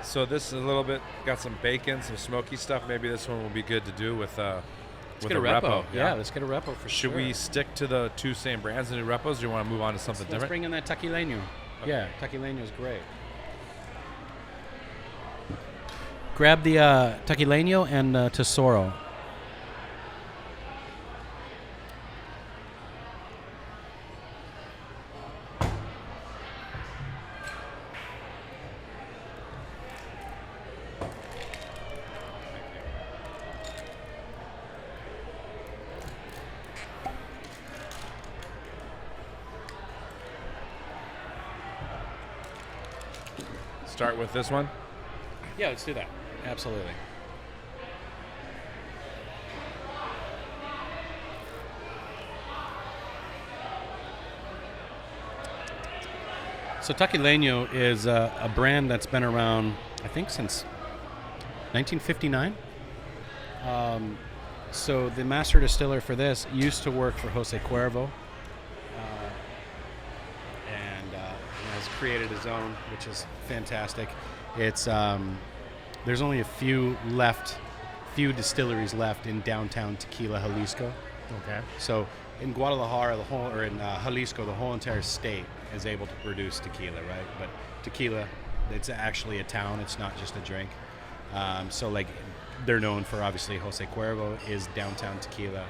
So this is a little bit, got some bacon, some smoky stuff. Maybe this one will be good to do with Let's with get a repo. Yeah. Let's get a repo for Should sure. we stick to the two same brands and do repos, or do you want to move on to something Let's different? bring in that Taquileño. Yeah, Taquileño is great. Grab the Taquileño and Tesoro. Start with this one. Yeah, let's do that. Absolutely. So Taquileño is a brand that's been around, I think, since 1959. So the master distiller for this used to work for Jose Cuervo, and has created his own, which is fantastic. It's there's only a few distilleries left in downtown Tequila, Jalisco. Okay. So in Guadalajara, in Jalisco, the whole entire state is able to produce tequila, right? But tequila, it's actually a town. It's not just a drink. So like they're known for, obviously, Jose Cuervo is downtown tequila.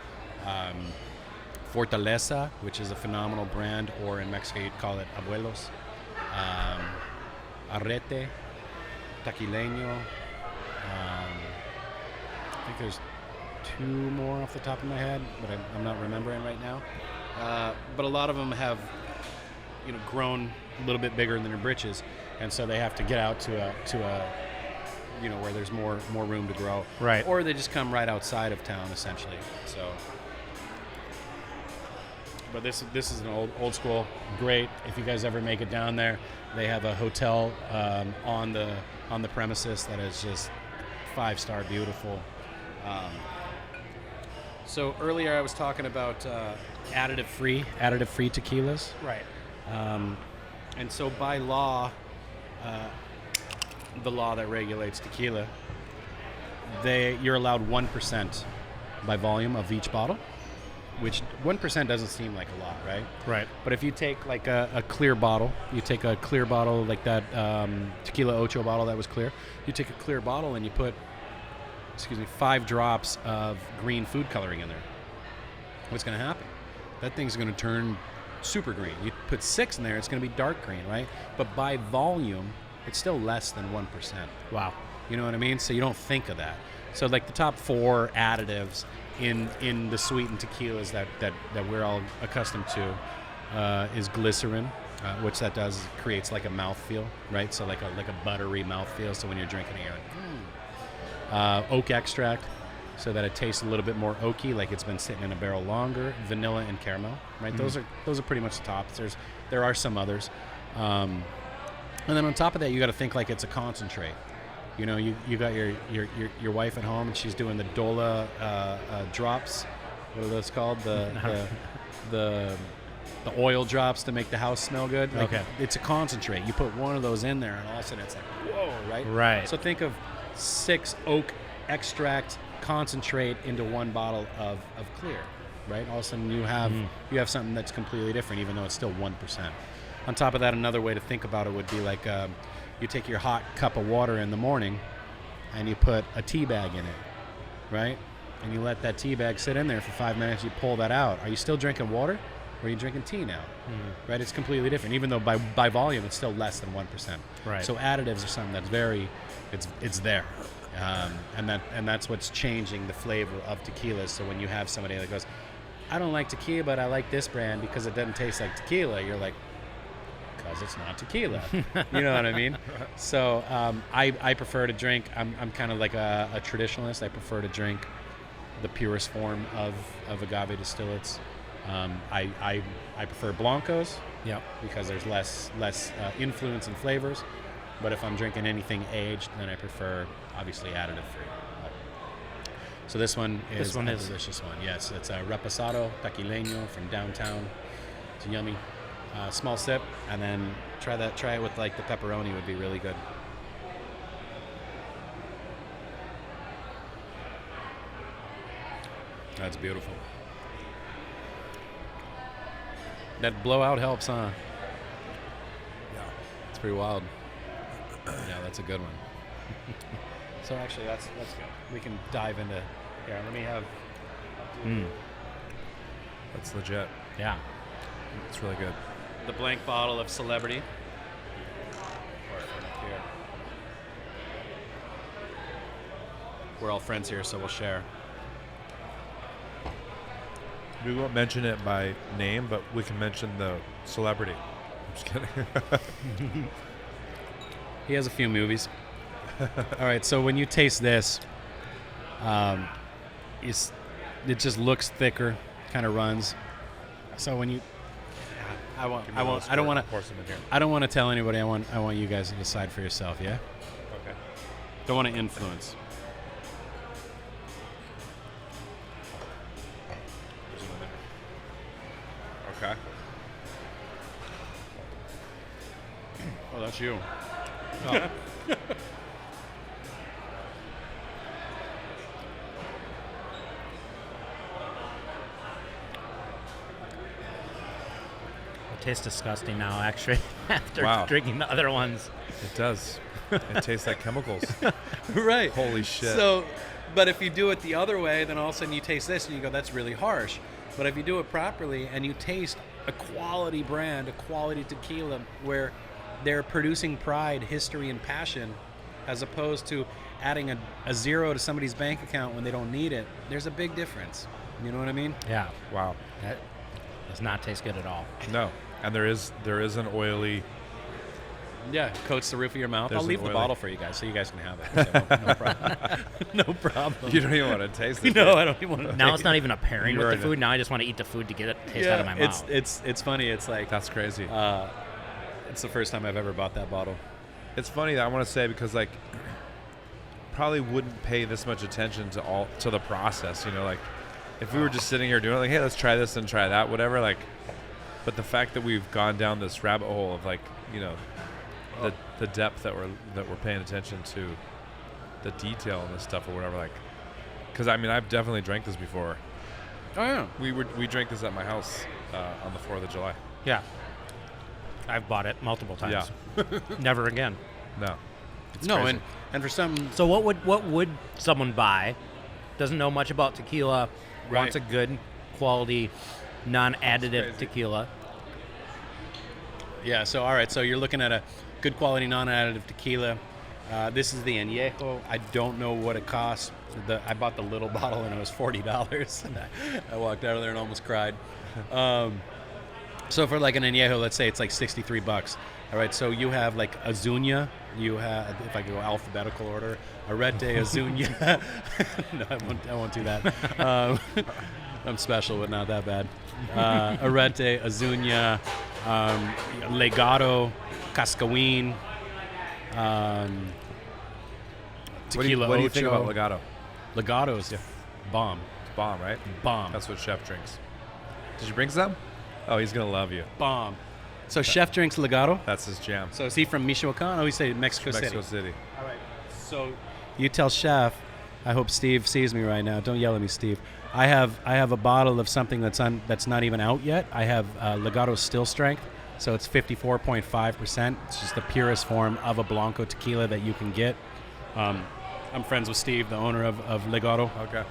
Fortaleza, which is a phenomenal brand, or in Mexico you'd call it Abuelos. Arrete, Taquileño. I think there's two more off the top of my head, but I'm not remembering right now. But a lot of them have, grown a little bit bigger than their britches, and so they have to get out to a where there's more room to grow. Right. Or they just come right outside of town, essentially. So, but this is an old school. Great. If you guys ever make it down there, they have a hotel on the premises that is just 5-star beautiful. So earlier I was talking about additive free tequilas. Right. And so by law, the law that regulates tequila, you're allowed 1% by volume of each bottle, which 1% doesn't seem like a lot, right? Right. But if you take like a clear bottle, you take a clear bottle like that Tequila Ocho bottle that was clear, you take a clear bottle and you put 5 drops of green food coloring in there. What's going to happen? That thing's going to turn super green. You put 6 in there, it's going to be dark green, right? But by volume, it's still less than 1%. Wow. You know what I mean? So you don't think of that. So like the top 4 additives in the sweetened tequilas that we're all accustomed to is glycerin, which that does is it creates like a mouthfeel, right? So like a buttery mouthfeel. So when you're drinking it, you're like, oak extract, so that it tastes a little bit more oaky, like it's been sitting in a barrel longer. Vanilla and caramel, right? Mm-hmm. Those are pretty much the tops. There are some others, and then on top of that, you got to think like it's a concentrate. You know, you got your wife at home, and she's doing the Dola drops. What are those called? The oil drops to make the house smell good. Like, okay. It's a concentrate. You put one of those in there, and all of a sudden it's like, whoa, right? Right. So think of 6 oak extract concentrate into 1 bottle of clear, right? All of a sudden you have something that's completely different, even though it's still 1%. On top of that, another way to think about it would be like you take your hot cup of water in the morning and you put a tea bag in it, right? And you let that tea bag sit in there for 5 minutes. You pull that out. Are you still drinking water, or are you drinking tea now? Mm-hmm. Right? It's completely different. Even though by volume it's still less than 1%. Right. So additives are something that's it's there, and that's what's changing the flavor of tequilas. So when you have somebody that goes, I don't like tequila, but I like this brand because it doesn't taste like tequila, you're like, because it's not tequila. You know what I mean? So I prefer to drink. I'm kind of like a traditionalist. I prefer to drink the purest form of agave distillates. I prefer blancos. Yep. Because there's less influence and flavors. But if I'm drinking anything aged, then I prefer obviously additive free. So this one is a delicious one. Yes, it's a reposado taquileño from downtown. It's yummy. Small sip, and then try it with like the pepperoni would be really good. That's beautiful. That blowout helps, huh? Yeah. It's pretty wild. Yeah, that's a good one. So actually, let's go. We can dive into here. Let me have. That's legit. Yeah. It's really good. The blank bottle of Celebrity. Here. We're all friends here, so we'll share. We won't mention it by name, but we can mention the celebrity. I'm just kidding. He has a few movies. All right, so when you taste this, it just looks thicker, kind of runs. So when you I don't want to tell anybody. I want you guys to decide for yourself. Yeah. Okay. Don't want to influence. Okay. Oh, that's you. Oh. It tastes disgusting now, actually, after drinking the other ones. It does. It tastes like chemicals. Right. Holy shit. So, but if you do it the other way, then all of a sudden you taste this and you go, that's really harsh. But if you do it properly and you taste a quality brand, a quality tequila, where they're producing pride, history, and passion, as opposed to adding a zero to somebody's bank account when they don't need it, there's a big difference. You know what I mean? Yeah. Wow. That does not taste good at all. No. And there is an oily Yeah, coats the roof of your mouth. There's I'll leave the an oily- bottle for you guys, so you guys can have it. So, no problem. No problem. You don't even want to taste it. No, I don't even want to. Now it's not even a pairing You with the already- food. Now I just want to eat the food to get it taste out of my mouth. It's funny. It's like That's crazy. it's the first time I've ever bought that bottle. It's funny that I want to say because like probably wouldn't pay this much attention to the process, you know, like if we were just sitting here doing it like, hey, let's try this and try that, whatever, like, but the fact that we've gone down this rabbit hole of like, you know, the depth that we're paying attention to the detail in this stuff or whatever, like, because I mean I've definitely drank this before. Oh yeah. We drank this at my house on the 4th of July. Yeah. I've bought it multiple times. Yeah. Never again. No. No, crazy. and for some, So what would someone buy? Doesn't know much about tequila. Right. Wants a good quality, non-additive crazy. tequila. yeah. So all right. So you're looking at a good quality non-additive tequila. This is the Añejo. I don't know what it costs. I bought the little bottle and it was $40. I walked out of there and almost cried. So for like an Añejo, let's say it's like $63. All right. So you have like Azuña. You have, if I go alphabetical order, Arete, Azuña. No, I won't do that. I'm special, but not that bad. Arete, Azuña, Legado, Cascawin, Tequila What do you Ocho. think about Legato? Legato's bomb. It's bomb, right? Bomb. That's what Chef drinks. Did you bring some? Oh, he's gonna love you. Bomb. So Chef drinks Legato. That's his jam. So is he from Michoacan? Oh, he said Mexico Mexico City. City. All right. So you tell Chef. I hope Steve sees me right now. Don't yell at me, Steve. I have a bottle of something that's not even out yet. I have Legato Still Strength, so it's 54.5%. It's just the purest form of a Blanco tequila that you can get. I'm friends with Steve, the owner of Legato. Okay.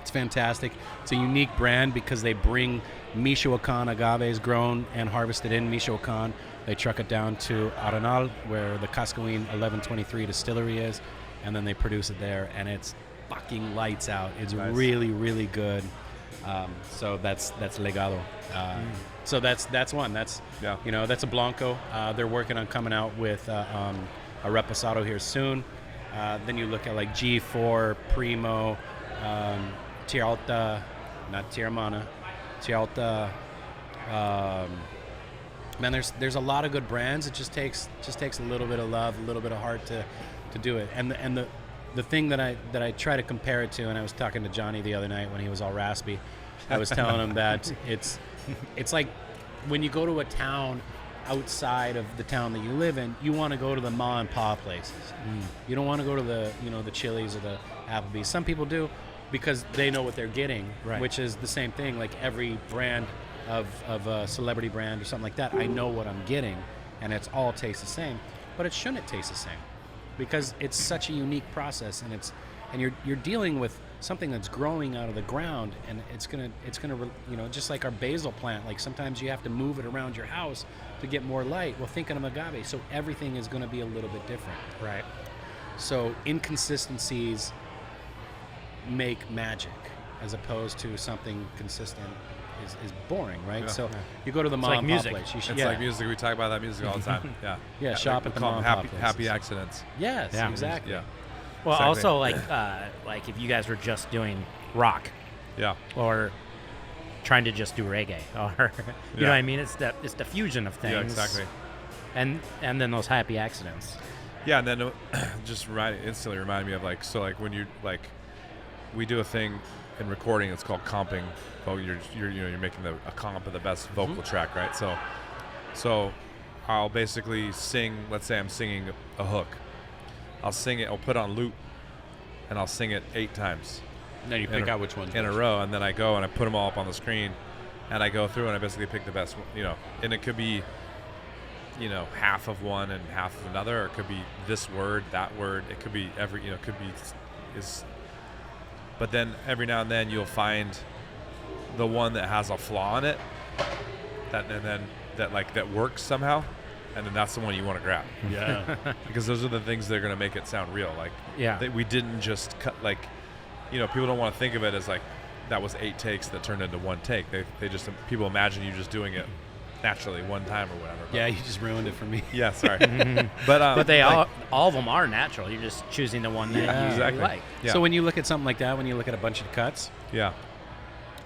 It's fantastic. It's a unique brand because they bring Michoacan agaves grown and harvested in Michoacan. They truck it down to Arenal, where the Cascawin 1123 distillery is, and then they produce it there, and it's fucking lights out. It's Nice. really, really good. So that's Legado. So that's one. That's Yeah. that's a Blanco. They're working on coming out with a Reposado here soon. Then you look at like G4, Primo, Tialta, not Tiramana, Tialta. Man, there's a lot of good brands. It just takes a little bit of love, a little bit of heart to do it. And the thing that I try to compare it to, and I was talking to Johnny the other night when he was all raspy. I was telling him that it's like when you go to a town outside of the town that you live in, you want to go to the ma and pa places. You don't want to go to the Chili's or the Applebee's. Some people do because they know what they're getting, Right. which is the same thing. Like every brand of a celebrity brand or something like that, I know what I'm getting, and it's all tastes the same. But it shouldn't taste the same because it's such a unique process, and you're dealing with something that's growing out of the ground, and it's gonna just like our basil plant. Like sometimes you have to move it around your house to get more light. Well, think of agave, so everything is going to be a little bit different. Right. So inconsistencies make magic, as opposed to something consistent is boring, right? Yeah. So Yeah. you go to the It's mom like and pop music. place. You should, It's like music. We talk about that music all the time. Yeah. Yeah, shop at the call them mom and pop happy places. accidents. Yes, Yeah. exactly. Yeah. Well, Exactly. also like if you guys were just doing rock Yeah. or trying to just do reggae, or you know what I mean? It's the fusion of things. Yeah. Exactly. And then those happy accidents. Yeah, and then just instantly reminded me of like when you like we do a thing in recording. It's called comping. Oh, you're making a comp of the best vocal track, right? So I'll basically sing. Let's say I'm singing a hook. I'll sing it. I'll put it on loop, and I'll sing it 8 times Then you pick out which ones in a row, and then I go and I put them all up on the screen, and I go through and I basically pick the best one. And it could be half of one and half of another, or it could be this word, that word. It could be it could be is. But then every now and then you'll find the one that has a flaw in it, that works somehow, and then that's the one you want to grab. Yeah. Because those are the things that are going to make it sound real. Like, Yeah. that we didn't just cut, people don't want to think of it as like that was 8 takes that turned into 1 take. People imagine you just doing it naturally one time or whatever. Yeah, you just ruined it for me. Yeah, sorry. But they all of them are natural. You're just choosing the one that you like. Yeah. So when you look at something like that, when you look at a bunch of cuts, Yeah.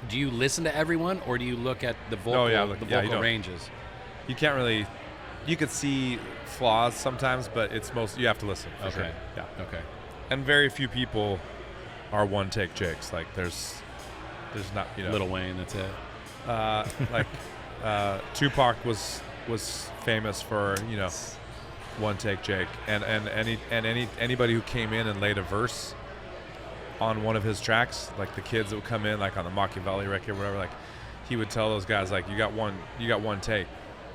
do you listen to everyone, or do you look at the vocal, you don't. ranges? You can't really. You could see flaws sometimes, but it's most you have to listen. For sure. Yeah. Okay. And very few people are one take Jakes. Like there's not Lil Wayne, that's it. like Tupac was famous for one take Jake, and anybody who came in and laid a verse on one of his tracks, like the kids that would come in like on the Machiavelli record or whatever, like he would tell those guys like you got one take,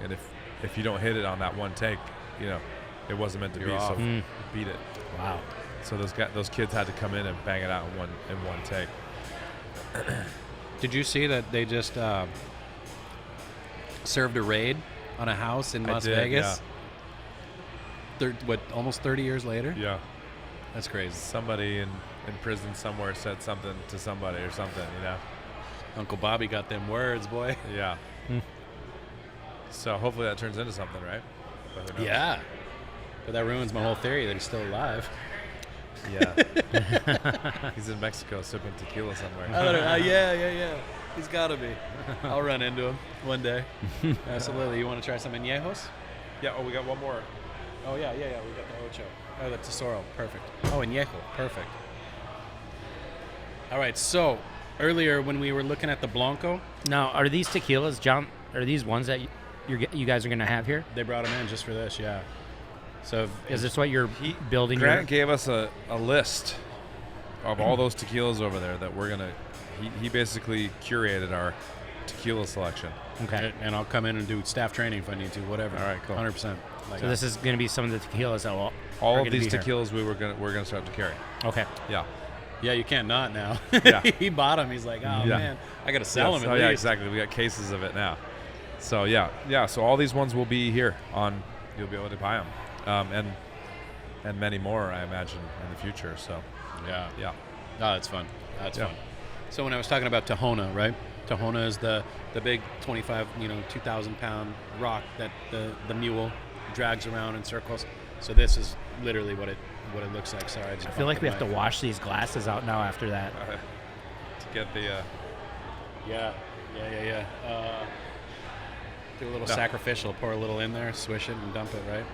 and if you don't hit it on that one take, it wasn't meant to be, so beat it. Wow. So those kids had to come in and bang it out in one take. Did you see that they just served a raid on a house in Las Vegas? Yeah. Almost 30 years later? Yeah. That's crazy. Somebody in prison somewhere said something to somebody or something, Uncle Bobby got them words, boy. Yeah. So hopefully that turns into something, right? But who knows? Yeah. But that ruins my whole theory that he's still alive. Yeah. He's in Mexico sipping tequila somewhere. Yeah. He's got to be. I'll run into him one day. Absolutely. You want to try some añejos? Yeah. Oh, we got one more. Oh, yeah. We got the Ocho. Oh, the Tesoro. Perfect. Oh, añejo. Perfect. All right. So, earlier when we were looking at the Blanco, Now, are these tequilas, John? Are these ones that you guys are going to have here? they brought them in just for this, yeah. So, Is this what you're building? Grant gave us a list of all those tequilas over there that we're gonna. He basically curated our tequila selection. Okay. and I'll come in and do staff training if I need to, whatever. All right, cool. 100%. So this is going to be some of the tequilas that All are of gonna these be here. tequilas we're gonna start to carry. Okay. Yeah. Yeah, you can't not now. Yeah. He bought them. He's like, oh, Yeah. man, I got to sell them at Oh least. yeah, exactly. We got cases of it now. So yeah. So all these ones will be here on. You'll be able to buy them, and many more, I imagine, in the future. So Yeah. yeah. Oh, that's fun. That's Yeah. fun. So when I was talking about Tahona, right? Tahona is the big 25, 2,000-pound rock that the mule drags around in circles. So this is literally what it looks like. Sorry, I feel like we have to wash these glasses out now after that. To get the. Yeah. Do a little sacrificial. Pour a little in there, swish it, and dump it, right?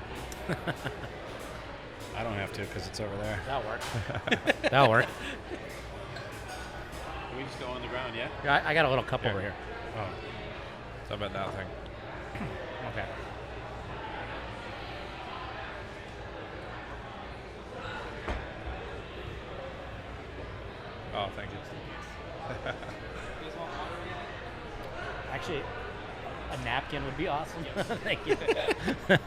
I don't have to because it's over there. That'll work. That'll work. Can we just go on the ground, yeah? I got a little cup over here. Oh. How about that thing? Okay. Oh, thank you. Actually, a napkin would be awesome. Thank you. I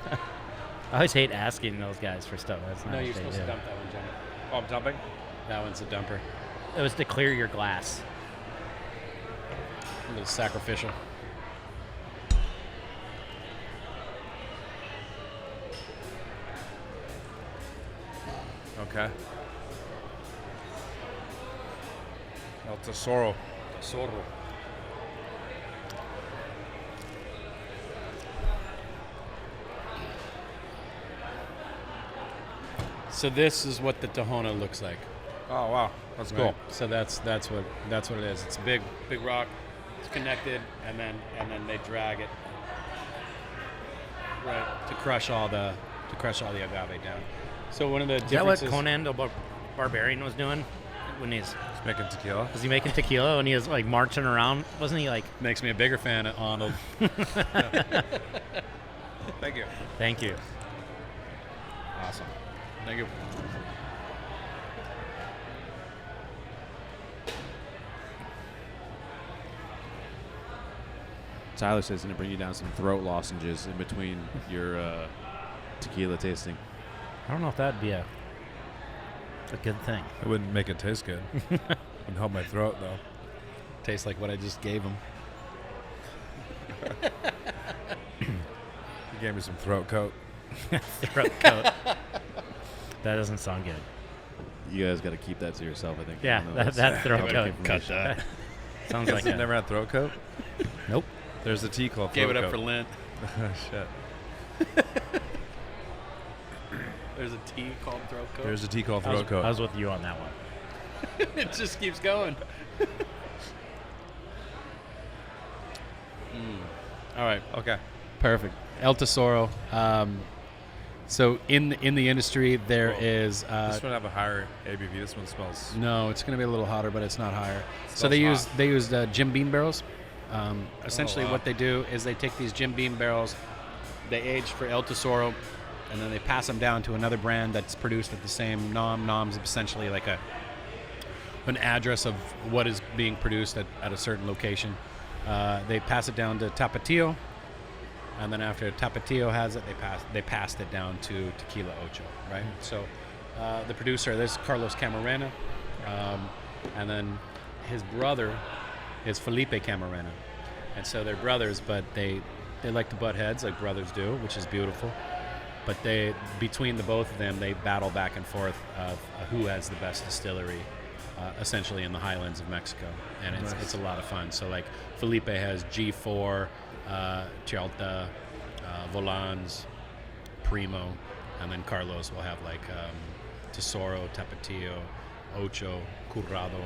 always hate asking those guys for stuff. That's not No, what you're they supposed do. to dump that one, Johnny. Oh, I'm dumping. That one's a dumper. It was to clear your glass. A little sacrificial. Okay. El Tesoro. Sorro. So this is what the Tahona looks like. Oh wow, that's cool. Right? So that's what it is. It's a big rock. It's connected, and then they drag it right to crush all the agave down. So one of the Is that what differences. Conan the Barbarian was doing when He's making tequila. was he making tequila when he was like marching around? Wasn't he like? Makes me a bigger fan of Arnold. Thank you. Thank you. Awesome. Thank you. Tyler says he's going to bring you down some throat lozenges in between your tequila tasting. I don't know if that'd be a good thing. It wouldn't make it taste good. It'd help my throat though. Tastes like what I just gave him. You gave me some throat coat. Throat coat. That doesn't sound good. You guys got to keep that to yourself, I think. Yeah, I don't know, that that's throat public coat. information. Cut that. Sounds You like guys it. never had throat coat? Nope. There's a tea called Gave throat it up coat. for Lent. Shit. There's a tea called throat coat. There's a tea called I throat coat. was with you on that one. It just keeps going. All right. Okay. Perfect. El Tesoro. So in the industry, there Cool. is. This one have a higher ABV. This one smells. No, it's going to be a little hotter, but it's not higher. So Smells they hot. used Jim Beam barrels. Essentially, wow. what they do is they take these Jim Beam barrels, they age for El Tesoro, and then they pass them down to another brand that's produced at the same nom. Nom's essentially like an address of what is being produced at a certain location. They pass it down to Tapatio, and then after Tapatio has it, they passed it down to Tequila Ocho, right? So the producer, this is Carlos Camarena, and then his brother is Felipe Camarena. And so they're brothers, but they like to butt heads like brothers do, which is beautiful. But between the both of them, they battle back and forth of who has the best distillery, essentially in the highlands of Mexico. And it's a lot of fun. So like Felipe has G4, Chialta, Volans, Primo, and then Carlos will have like Tesoro, Tapatio, Ocho, Currado,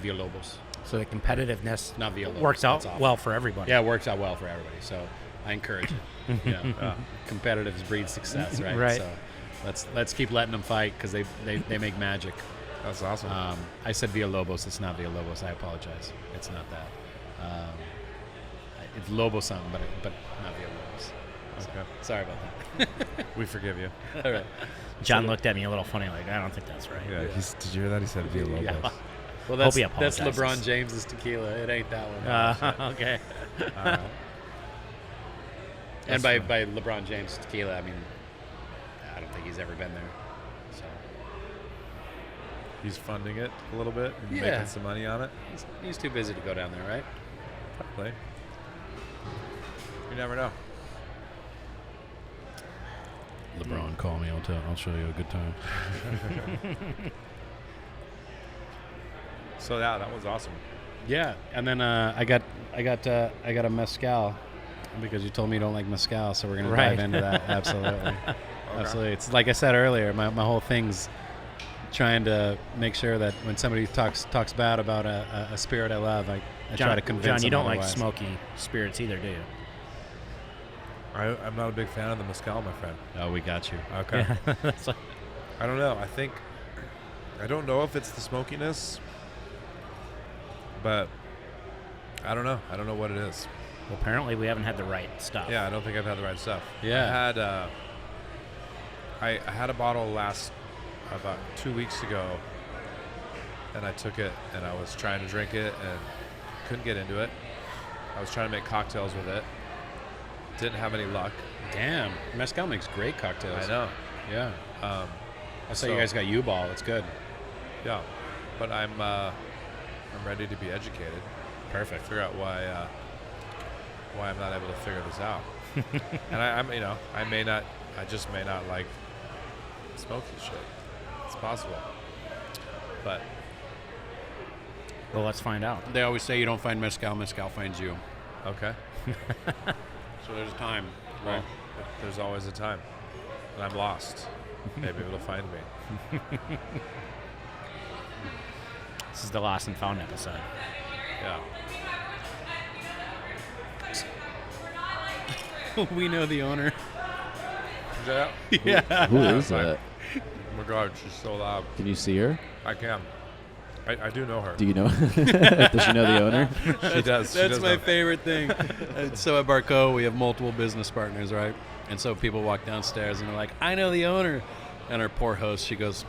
Villalobos. So the competitiveness Not Villalobos. works out that's awful. well for everybody. Yeah, it works out well for everybody. So I encourage it. You know, competitives breed success, right? Right. So let's keep letting them fight because they make magic. That's awesome. I said Villalobos. It's not Villalobos. I apologize. It's not that. It's Lobo something, but not Villalobos. So, Okay. sorry about that. We forgive you. All right. John looked at me a little funny, like, I don't think that's right. Yeah. Did you hear that? He said Villalobos. Yeah. Well, Hope that's he that's apologizes. LeBron James's tequila. It ain't that one. Okay. And by LeBron James tequila, I mean I don't think he's ever been there. So He's funding it a little bit and Yeah. making some money on it. he's too busy to go down there, right? Probably. You never know. LeBron, call me. I'll show you a good time. So yeah, that was awesome. Yeah, and then I got a mezcal because you told me you don't like mezcal, so we're gonna Right. dive into that. Absolutely, absolutely. It's like I said earlier, my whole thing's trying to make sure that when somebody talks bad about a spirit I love, I try to convince John, them you don't like otherwise. smoky spirits either, do you? I'm not a big fan of the mezcal, my friend. Oh, we got you. Okay. Yeah. That's like, I don't know. I don't know if it's the smokiness, but I don't know. I don't know what it is. well, apparently we haven't had the right stuff. Yeah, I don't think I've had the right stuff. Yeah. I had a bottle about 2 weeks ago, and I took it and I was trying to drink it and couldn't get into it. I was trying to make cocktails with it. Didn't have any luck. Damn, mezcal makes great cocktails. I know. Yeah. I saw you So- guys got U-Ball. It's good. Yeah, but I'm ready to be educated. Perfect. Figure out why I'm not able to figure this out. And I just may not like smoky shit. It's possible. But Well, let's find out. They always say you don't find mezcal, mezcal finds you. okay. So there's a time. Well, there's always a time. And I'm lost. Maybe it'll find me. This is the Lost and Found episode. Yeah. We know the owner. Yeah. Yeah. Who is that? Oh my God, she's so loud. Can you see her? I can. I do know her. Do you know? Does she know the owner? She does. That's my favorite thing. So at Barcoa, we have multiple business partners, right? And so people walk downstairs and they're like, I know the owner. And our poor host, she goes,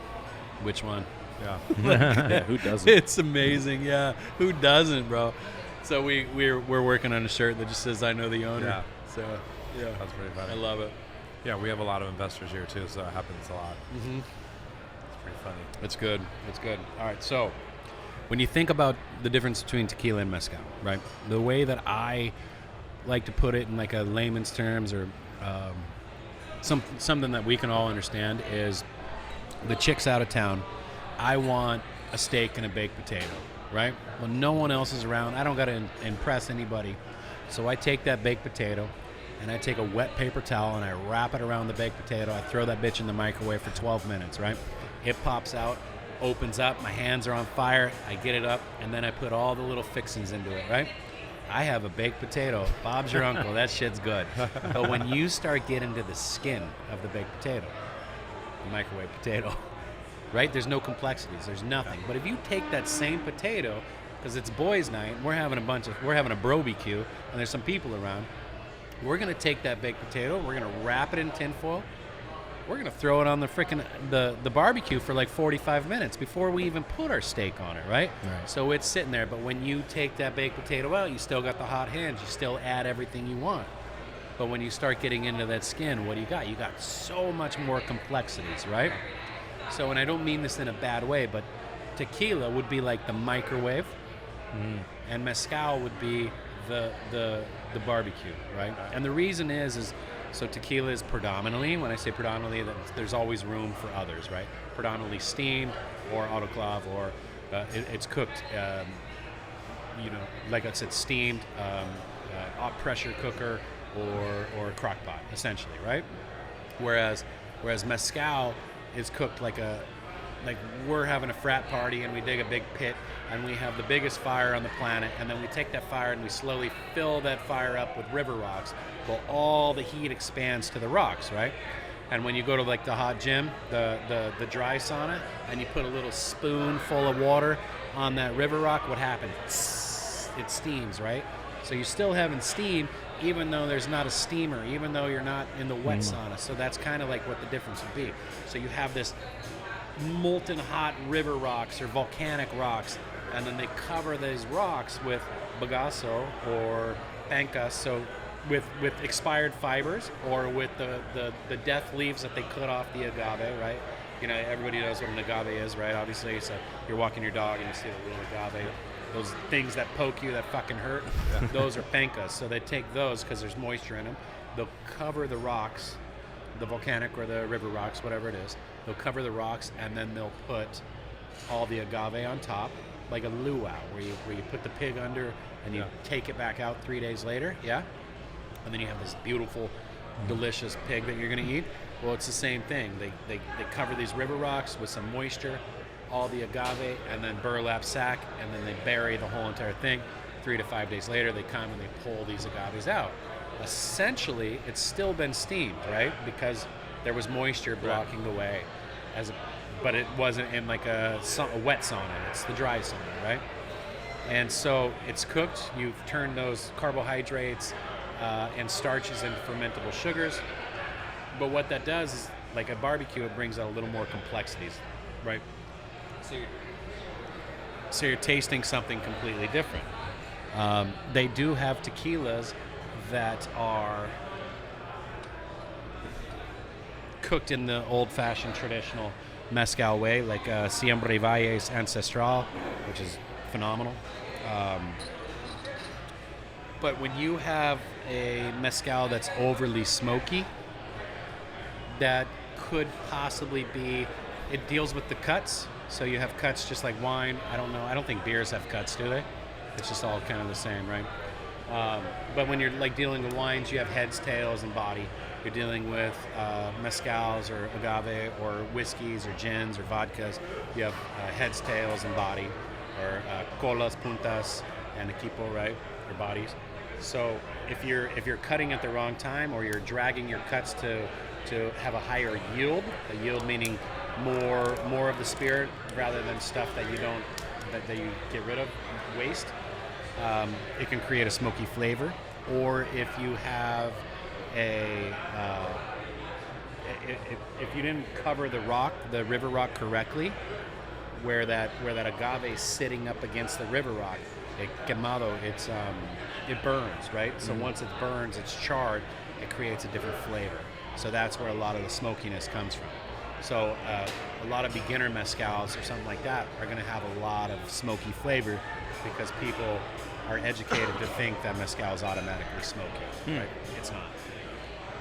which one? Yeah. Yeah, who doesn't? It's amazing, yeah. Who doesn't, bro? So we're working on a shirt that just says, I know the owner. Yeah. So, yeah. That's pretty funny. I love it. Yeah, we have a lot of investors here too, so it happens a lot. Mm-hmm. It's pretty funny. It's good. It's good. All right. So, when you think about the difference between tequila and mezcal, right? The way that I like to put it in like a layman's terms, or something that we can all understand, is the chick's out of town. I want a steak and a baked potato, right? Well, no one else is around. I don't got to impress anybody. So I take that baked potato, and I take a wet paper towel, and I wrap it around the baked potato. I throw that bitch in the microwave for 12 minutes, right? It pops out, opens up, my hands are on fire, I get it up, and then I put all the little fixings into it, right? I have a baked potato. Bob's your uncle. That shit's good. But when you start getting to the skin of the baked potato, the microwave potato, right? There's no complexities. There's nothing. But if you take that same potato, because it's boys' night, we're having a barbecue, and there's some people around. We're gonna take that baked potato. We're gonna wrap it in tinfoil. We're gonna throw it on the frickin' the barbecue for like 45 minutes before we even put our steak on it, right? So it's sitting there. But when you take that baked potato out, you still got the hot hands. You still add everything you want. But when you start getting into that skin, what do you got? You got so much more complexities, right? So, and I don't mean this in a bad way, but tequila would be like the microwave, and mezcal would be the barbecue, right? And the reason is so tequila is predominantly, when I say predominantly, that there's always room for others, right? Predominantly steamed or autoclave, or it's cooked, like I said, steamed, pressure cooker, or crock pot, essentially, right? Whereas mezcal is cooked like we're having a frat party and we dig a big pit and we have the biggest fire on the planet, and then we take that fire and we slowly fill that fire up with river rocks. Well, all the heat expands to the rocks, right? And when you go to like the hot gym, the dry sauna, and you put a little spoonful of water on that river rock, what happens? It steams, right? So you're still having steam, even though there's not a steamer, even though you're not in the wet sauna. So that's kind of like what the difference would be. So you have this molten hot river rocks or volcanic rocks, and then they cover these rocks with bagasso or pancas, so with expired fibers, or with the death leaves that they cut off the agave, right? You know, everybody knows what an agave is, right? Obviously, so you're walking your dog and you see the little agave, those things that poke you that fucking hurt, those are pancas. So they take those because there's moisture in them. They'll cover the rocks, the volcanic or the river rocks, whatever it is. They'll cover the rocks, and then they'll put all the agave on top, like a luau, where you put the pig under and you take it back out 3 days later, and then you have this beautiful, delicious pig that you're gonna eat. Well, it's the same thing. They cover these river rocks with some moisture, all the agave, and then burlap sack, and then they bury the whole entire thing. 3 to 5 days later, they come and they pull these agaves out. Essentially, it's still been steamed, right? Because there was moisture blocking the way, but it wasn't in like a wet sauna. It's the dry sauna, right? And so it's cooked. You've turned those carbohydrates and starches into fermentable sugars. But what that does is, like a barbecue, it brings out a little more complexities, right? So you're tasting something completely different. They do have tequilas that are cooked in the old-fashioned traditional mezcal way, like Siempre Valles Ancestral, which is phenomenal. But when you have a mezcal that's overly smoky, that could possibly be, it deals with the cuts. So you have cuts just like wine. I don't know. I don't think beers have cuts, do they? It's just all kind of the same, right? But when you're like dealing with wines, you have heads, tails, and body. You're dealing with mezcals or agave or whiskeys or gins or vodkas. You have heads, tails, and body, or colas, puntas, and equipo, right? Or bodies. So if you're cutting at the wrong time, or you're dragging your cuts to have a higher yield, a yield meaning more of the spirit rather than stuff that you don't that you get rid of, waste. It can create a smoky flavor. Or if you have if you didn't cover the river rock correctly, where that agave is sitting up against the river rock, quemado, it burns, right? So once it burns, it's charred, it creates a different flavor. So that's where a lot of the smokiness comes from. So a lot of beginner mezcals or something like that are going to have a lot of smoky flavor, because people are educated to think that mezcal is automatically smoky. Right? It's not.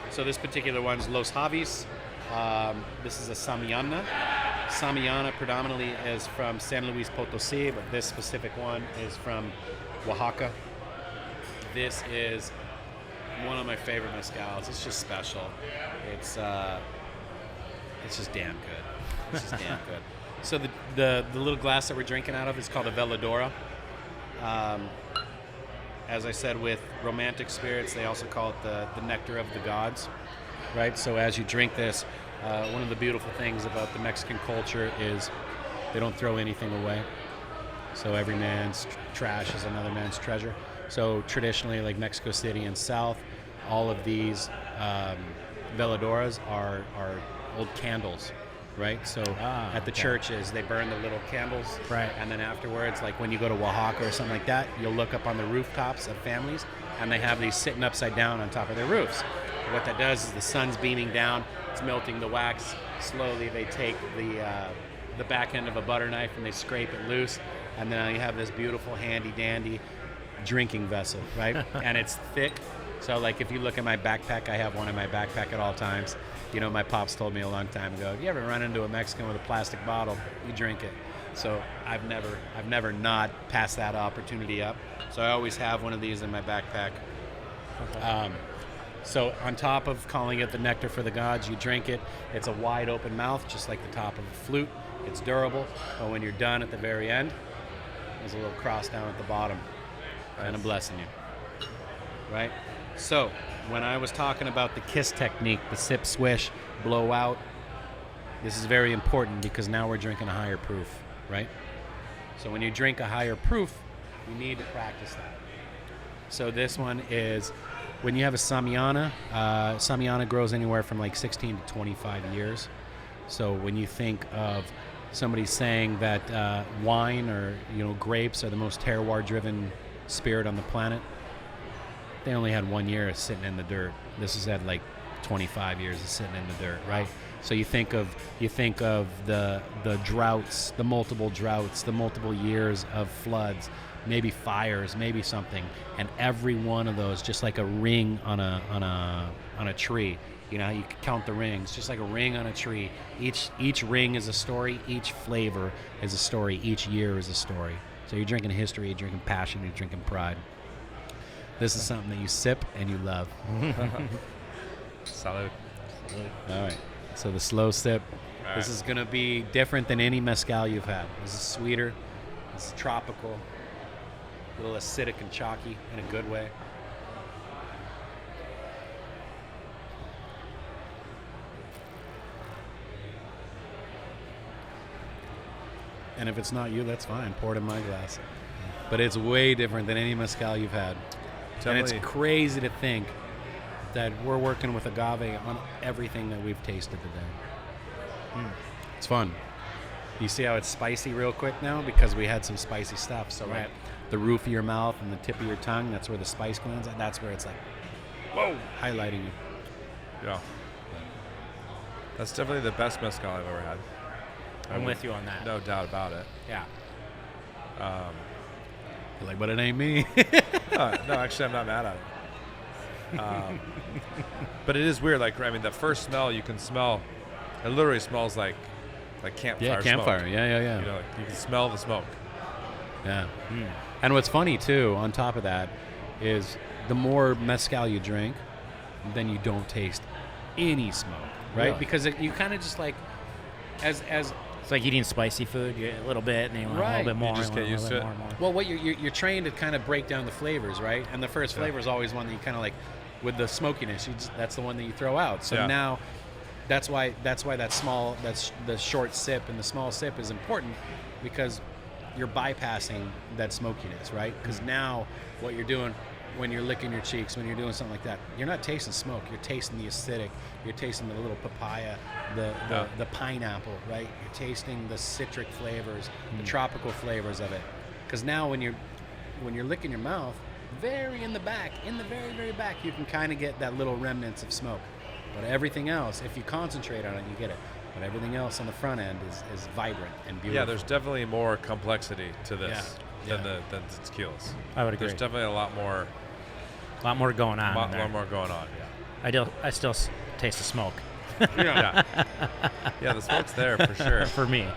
So this particular one's Los Javis. This is a Samiana. Samiana predominantly is from San Luis Potosi, but this specific one is from Oaxaca. This is one of my favorite mezcals. It's just special. It's just damn good. It's just damn good. So the little glass that we're drinking out of is called a Veladora. As I said, with romantic spirits, they also call it the nectar of the gods, right? So as you drink this, one of the beautiful things about the Mexican culture is they don't throw anything away. So every man's trash is another man's treasure. So traditionally, like Mexico City and South, all of these veladoras are old candles, right? So at the churches, they burn the little candles. Right. And then afterwards, like when you go to Oaxaca or something like that, you'll look up on the rooftops of families, and they have these sitting upside down on top of their roofs. What that does is the sun's beaming down, it's melting the wax. Slowly, they take the back end of a butter knife and they scrape it loose, and then you have this beautiful handy-dandy drinking vessel, right? And it's thick. So, like, if you look at my backpack, I have one in my backpack at all times. You know, my pops told me a long time ago, if you ever run into a Mexican with a plastic bottle, you drink it. So I've never not passed that opportunity up. So I always have one of these in my backpack. Okay. So on top of calling it the nectar for the gods, you drink it. It's a wide open mouth, just like the top of a flute. It's durable, but when you're done at the very end, there's a little cross down at the bottom. Nice. And I'm blessing you. Right? So when I was talking about the kiss technique, the sip, swish, blow out, this is very important because now we're drinking a higher proof, right? So when you drink a higher proof, you need to practice that. So this one is, when you have a Samiana, Samiana grows anywhere from like 16 to 25 years. So when you think of somebody saying that wine or grapes are the most terroir-driven spirit on the planet, they only had 1 year of sitting in the dirt. This has had like 25 years of sitting in the dirt, right? So you think of the droughts, the multiple droughts, the multiple years of floods, maybe fires, maybe something, and every one of those, just like a ring on a tree. You know how you count the rings, just like a ring on a tree. Each ring is a story. Each flavor is a story. Each year is a story. So you're drinking history, you're drinking passion, you're drinking pride. This is something that you sip and you love. Salud. All right. So the slow sip. Right. This is going to be different than any mezcal you've had. This is sweeter. This is tropical. A little acidic and chalky in a good way. And if it's not you, that's fine. Pour it in my glass. But it's way different than any mezcal you've had. And it's crazy to think that we're working with agave on everything that we've tasted today. It's fun. You see how it's spicy real quick now? Because we had some spicy stuff. So right, the roof of your mouth and the tip of your tongue, that's where the spice glands are. That's where it's like, whoa, highlighting you. Yeah. That's definitely the best mezcal I've ever had. I'm with you on that. No doubt about it. Yeah. Like, but it ain't me. No, actually, I'm not mad at it. But it is weird. Like, I mean, the first smell you can smell, it literally smells like campfire. Yeah, campfire. Smoke. Yeah. You know, like you can smell the smoke. Yeah. And what's funny too, on top of that, is the more mezcal you drink, then you don't taste any smoke, right? Really? Because you kind of just like, as It's like eating spicy food. You get a little bit, and then you want a little bit more. You just get used to it. More. well, what you're trained to kind of break down the flavors, right? And the first flavor is always one that you kind of like, with the smokiness. That's the one that you throw out. So now, that's why the short sip and the small sip is important, because you're bypassing that smokiness, right? Because now what you're doing when you're licking your cheeks, when you're doing something like that, you're not tasting smoke. You're tasting the acidic. You're tasting the little papaya, the pineapple, right? You're tasting the citric flavors, the tropical flavors of it. Because now when you're licking your mouth, very in the very, very back, you can kind of get that little remnants of smoke. But everything else, if you concentrate on it, you get it. But everything else on the front end is vibrant and beautiful. Yeah, there's definitely more complexity to this than the tequilas. I would agree. There's definitely a lot more going on. A lot more going on. Yeah. I still taste the smoke. Yeah. Yeah, the smoke's there for sure. For me.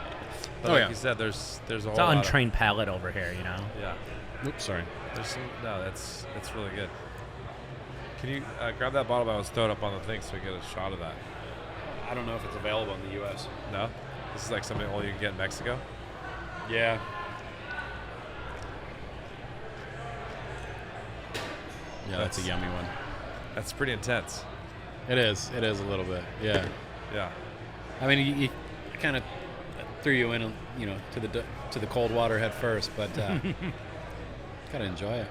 But like you said, there's a whole It's lot an of- untrained palate over here, Yeah. Oops, sorry. There's some, no, that's really good. Can you grab that bottle? I was throw it up on the thing so we get a shot of that. I don't know if it's available in the U.S. No, this is like something only you can get in Mexico. Yeah. Yeah, that's a yummy one. That's pretty intense. It is. It is a little bit. Yeah. Yeah. I mean, you kind of threw you in, to the cold water head first, but gotta enjoy it.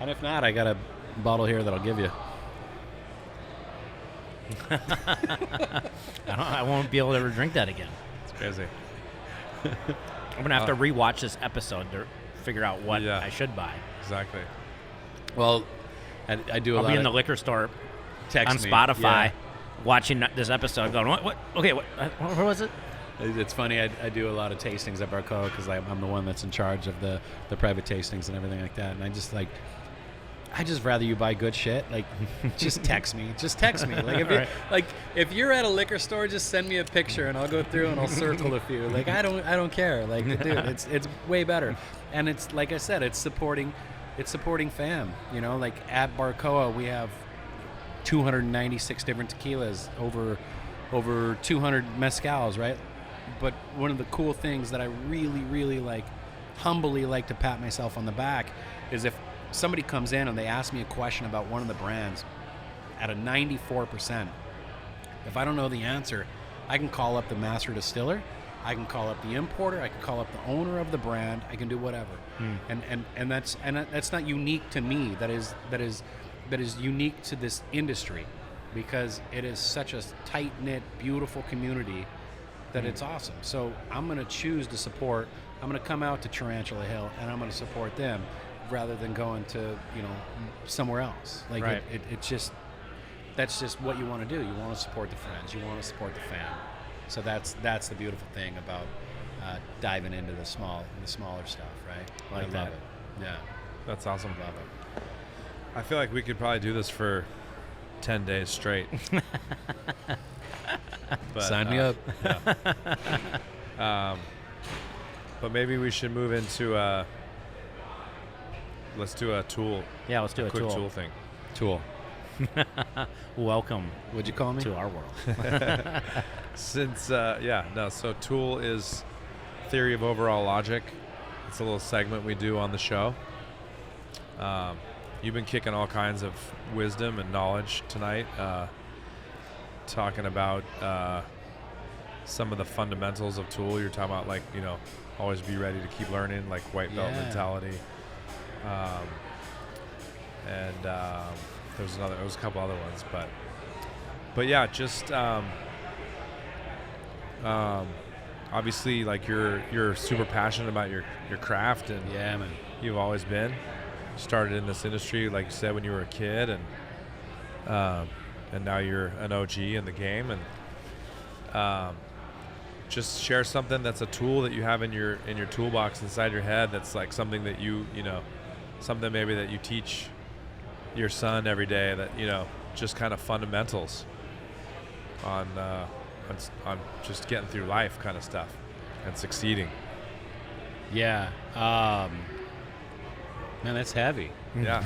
And if not, I got a bottle here that I'll give you. I won't be able to ever drink that again. It's crazy. I'm gonna have to rewatch this episode to figure out what I should buy. Exactly. Well, I do. I'll be in the liquor store text on me. Spotify Yeah. watching this episode, going, what? Okay, what was it? It's funny. I do a lot of tastings at Barcoa because I'm the one that's in charge of the private tastings and everything like that. And I just rather you buy good shit. Like, just text me. Just text me. Like if you're at a liquor store, just send me a picture and I'll go through and I'll circle a few. Like I don't care. Like, dude, it's way better. And it's like I said, it's supporting fam. You know, like at Barcoa we have 296 different tequilas, over 200 mezcals, right? But one of the cool things that I really, really humbly like to pat myself on the back is if somebody comes in and they ask me a question about one of the brands at a 94%, if I don't know the answer, I can call up the master distiller, I can call up the importer, I can call up the owner of the brand, I can do whatever. And that's not unique to me. That is unique to this industry because it is such a tight-knit, beautiful community that it's awesome. So I'm going to choose to support. I'm going to come out to Tarantula Hill and I'm going to support them rather than going to somewhere else. Like right. It's just that's just what you want to do. You want to support the friends. You want to support the fam. So that's the beautiful thing about diving into the smaller stuff, right? Like I that. love it. Yeah, That's awesome. love it. I feel like we could probably do this for 10 days straight. But, Sign me up. But maybe we should move into let's do a tool. Yeah, let's do a quick tool. tool thing. Tool. Welcome What'd you call me? to our world. So tool is theory of overall logic. It's a little segment we do on the show. You've been kicking all kinds of wisdom and knowledge tonight, talking about some of the fundamentals of tool. You're talking about always be ready to keep learning, like white belt mentality. There was a couple other ones, but yeah, just obviously like you're super passionate about your craft, and Yeah, man. you've always been. Started in this industry, like you said, when you were a kid, and now you're an OG in the game, and just share something that's a tool that you have in your toolbox inside your head. That's like something that something maybe that you teach your son every day. That just kind of fundamentals on just getting through life, kind of stuff, and succeeding. Yeah. Man, that's heavy. Yeah.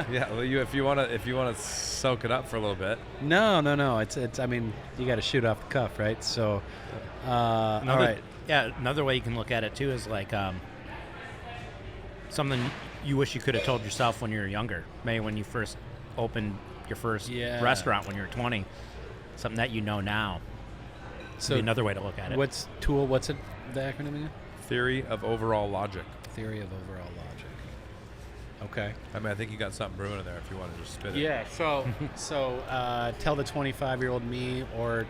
Yeah. Well, if you want to soak it up for a little bit. No. It's. I mean, you got to shoot off the cuff, right? So, all right. Yeah, another way you can look at it too is like something you wish you could have told yourself when you were younger. Maybe when you first opened your first restaurant when you were 20. Something that you know now. So Be another way to look at it. What's tool? What's it? The acronym again? Theory of overall logic. Theory of overall logic. Okay. I mean, I think you got something brewing in there if you want to just spit it. Yeah. So tell the 25-year-old me, or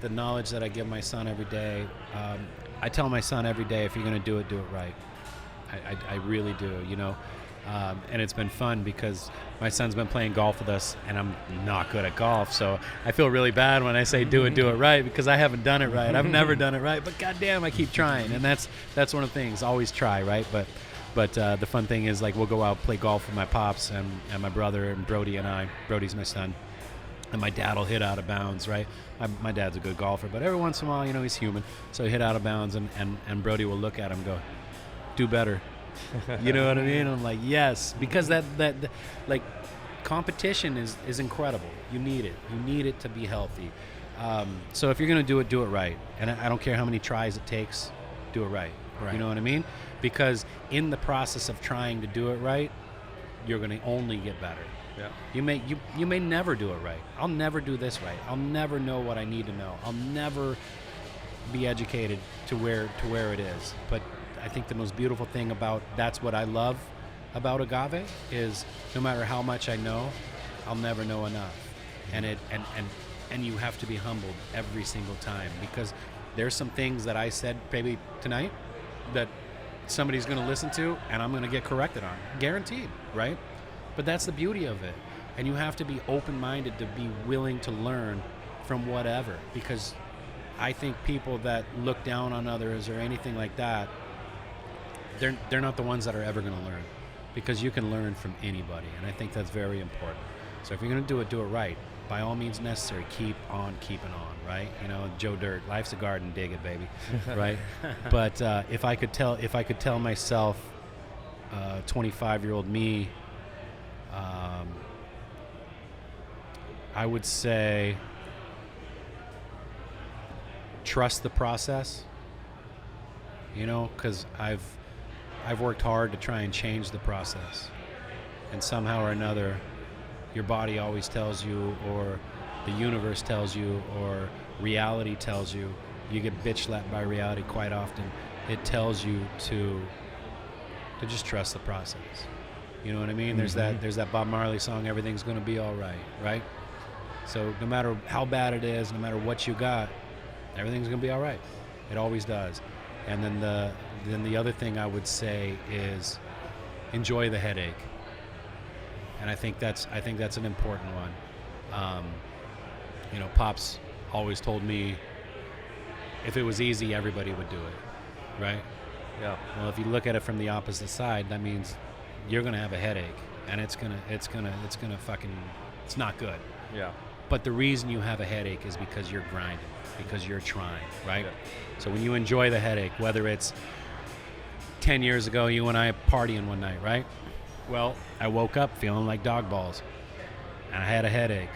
the knowledge that I give my son every day. I tell my son every day, if you're going to do it right. I really do. And it's been fun because my son's been playing golf with us, and I'm not good at golf, so I feel really bad when I say do it right, because I haven't done it right. I've never done it right, but goddamn, I keep trying, and that's one of the things. Always try, right? But the fun thing is, like, we'll go out play golf with my pops and my brother and Brody and I. Brody's my son, and my dad will hit out of bounds, right? My dad's a good golfer, but every once in a while, he's human. So he hit out of bounds, and Brody will look at him and go, do better. You know what I mean? I'm like, yes, because that like, competition is incredible. You need it. You need it to be healthy. So if you're going to do it right. And I don't care how many tries it takes, do it right. You know what I mean? Because in the process of trying to do it right, you're going to only get better. Yeah. You may never do it right. I'll never do this right. I'll never know what I need to know. I'll never be educated to where it is. But I think the most beautiful thing about that's what I love about agave is no matter how much I know, I'll never know enough. And you have to be humbled every single time, because there's some things that I said maybe tonight that somebody's going to listen to and I'm going to get corrected on, guaranteed, right? But that's the beauty of it. And you have to be open-minded to be willing to learn from whatever, because I think people that look down on others or anything like that, they're not the ones that are ever going to learn, because you can learn from anybody, and I think that's very important. So if you're going to do it right. By all means necessary, keep on keeping on, right? Joe Dirt, life's a garden, dig it, baby, right? But if I could tell myself, 25-year-old me, I would say trust the process. Because I've worked hard to try and change the process, and somehow or another, your body always tells you, or the universe tells you, or reality tells you. You get bitch slapped by reality quite often. It tells you to just trust the process. You know what I mean? Mm-hmm. There's that Bob Marley song, "Everything's Gonna Be All Right," right? So no matter how bad it is, no matter what you got, everything's gonna be all right. It always does. And then the other thing I would say is enjoy the headache. And I think that's an important one. Pops always told me, if it was easy, everybody would do it, right? Yeah. Well, if you look at it from the opposite side, that means you're gonna have a headache, and it's not good. Yeah. But the reason you have a headache is because you're grinding, because you're trying, right? Yeah. So when you enjoy the headache, whether it's 10 years ago, you and I partying one night, right? Well, I woke up feeling like dog balls, and I had a headache.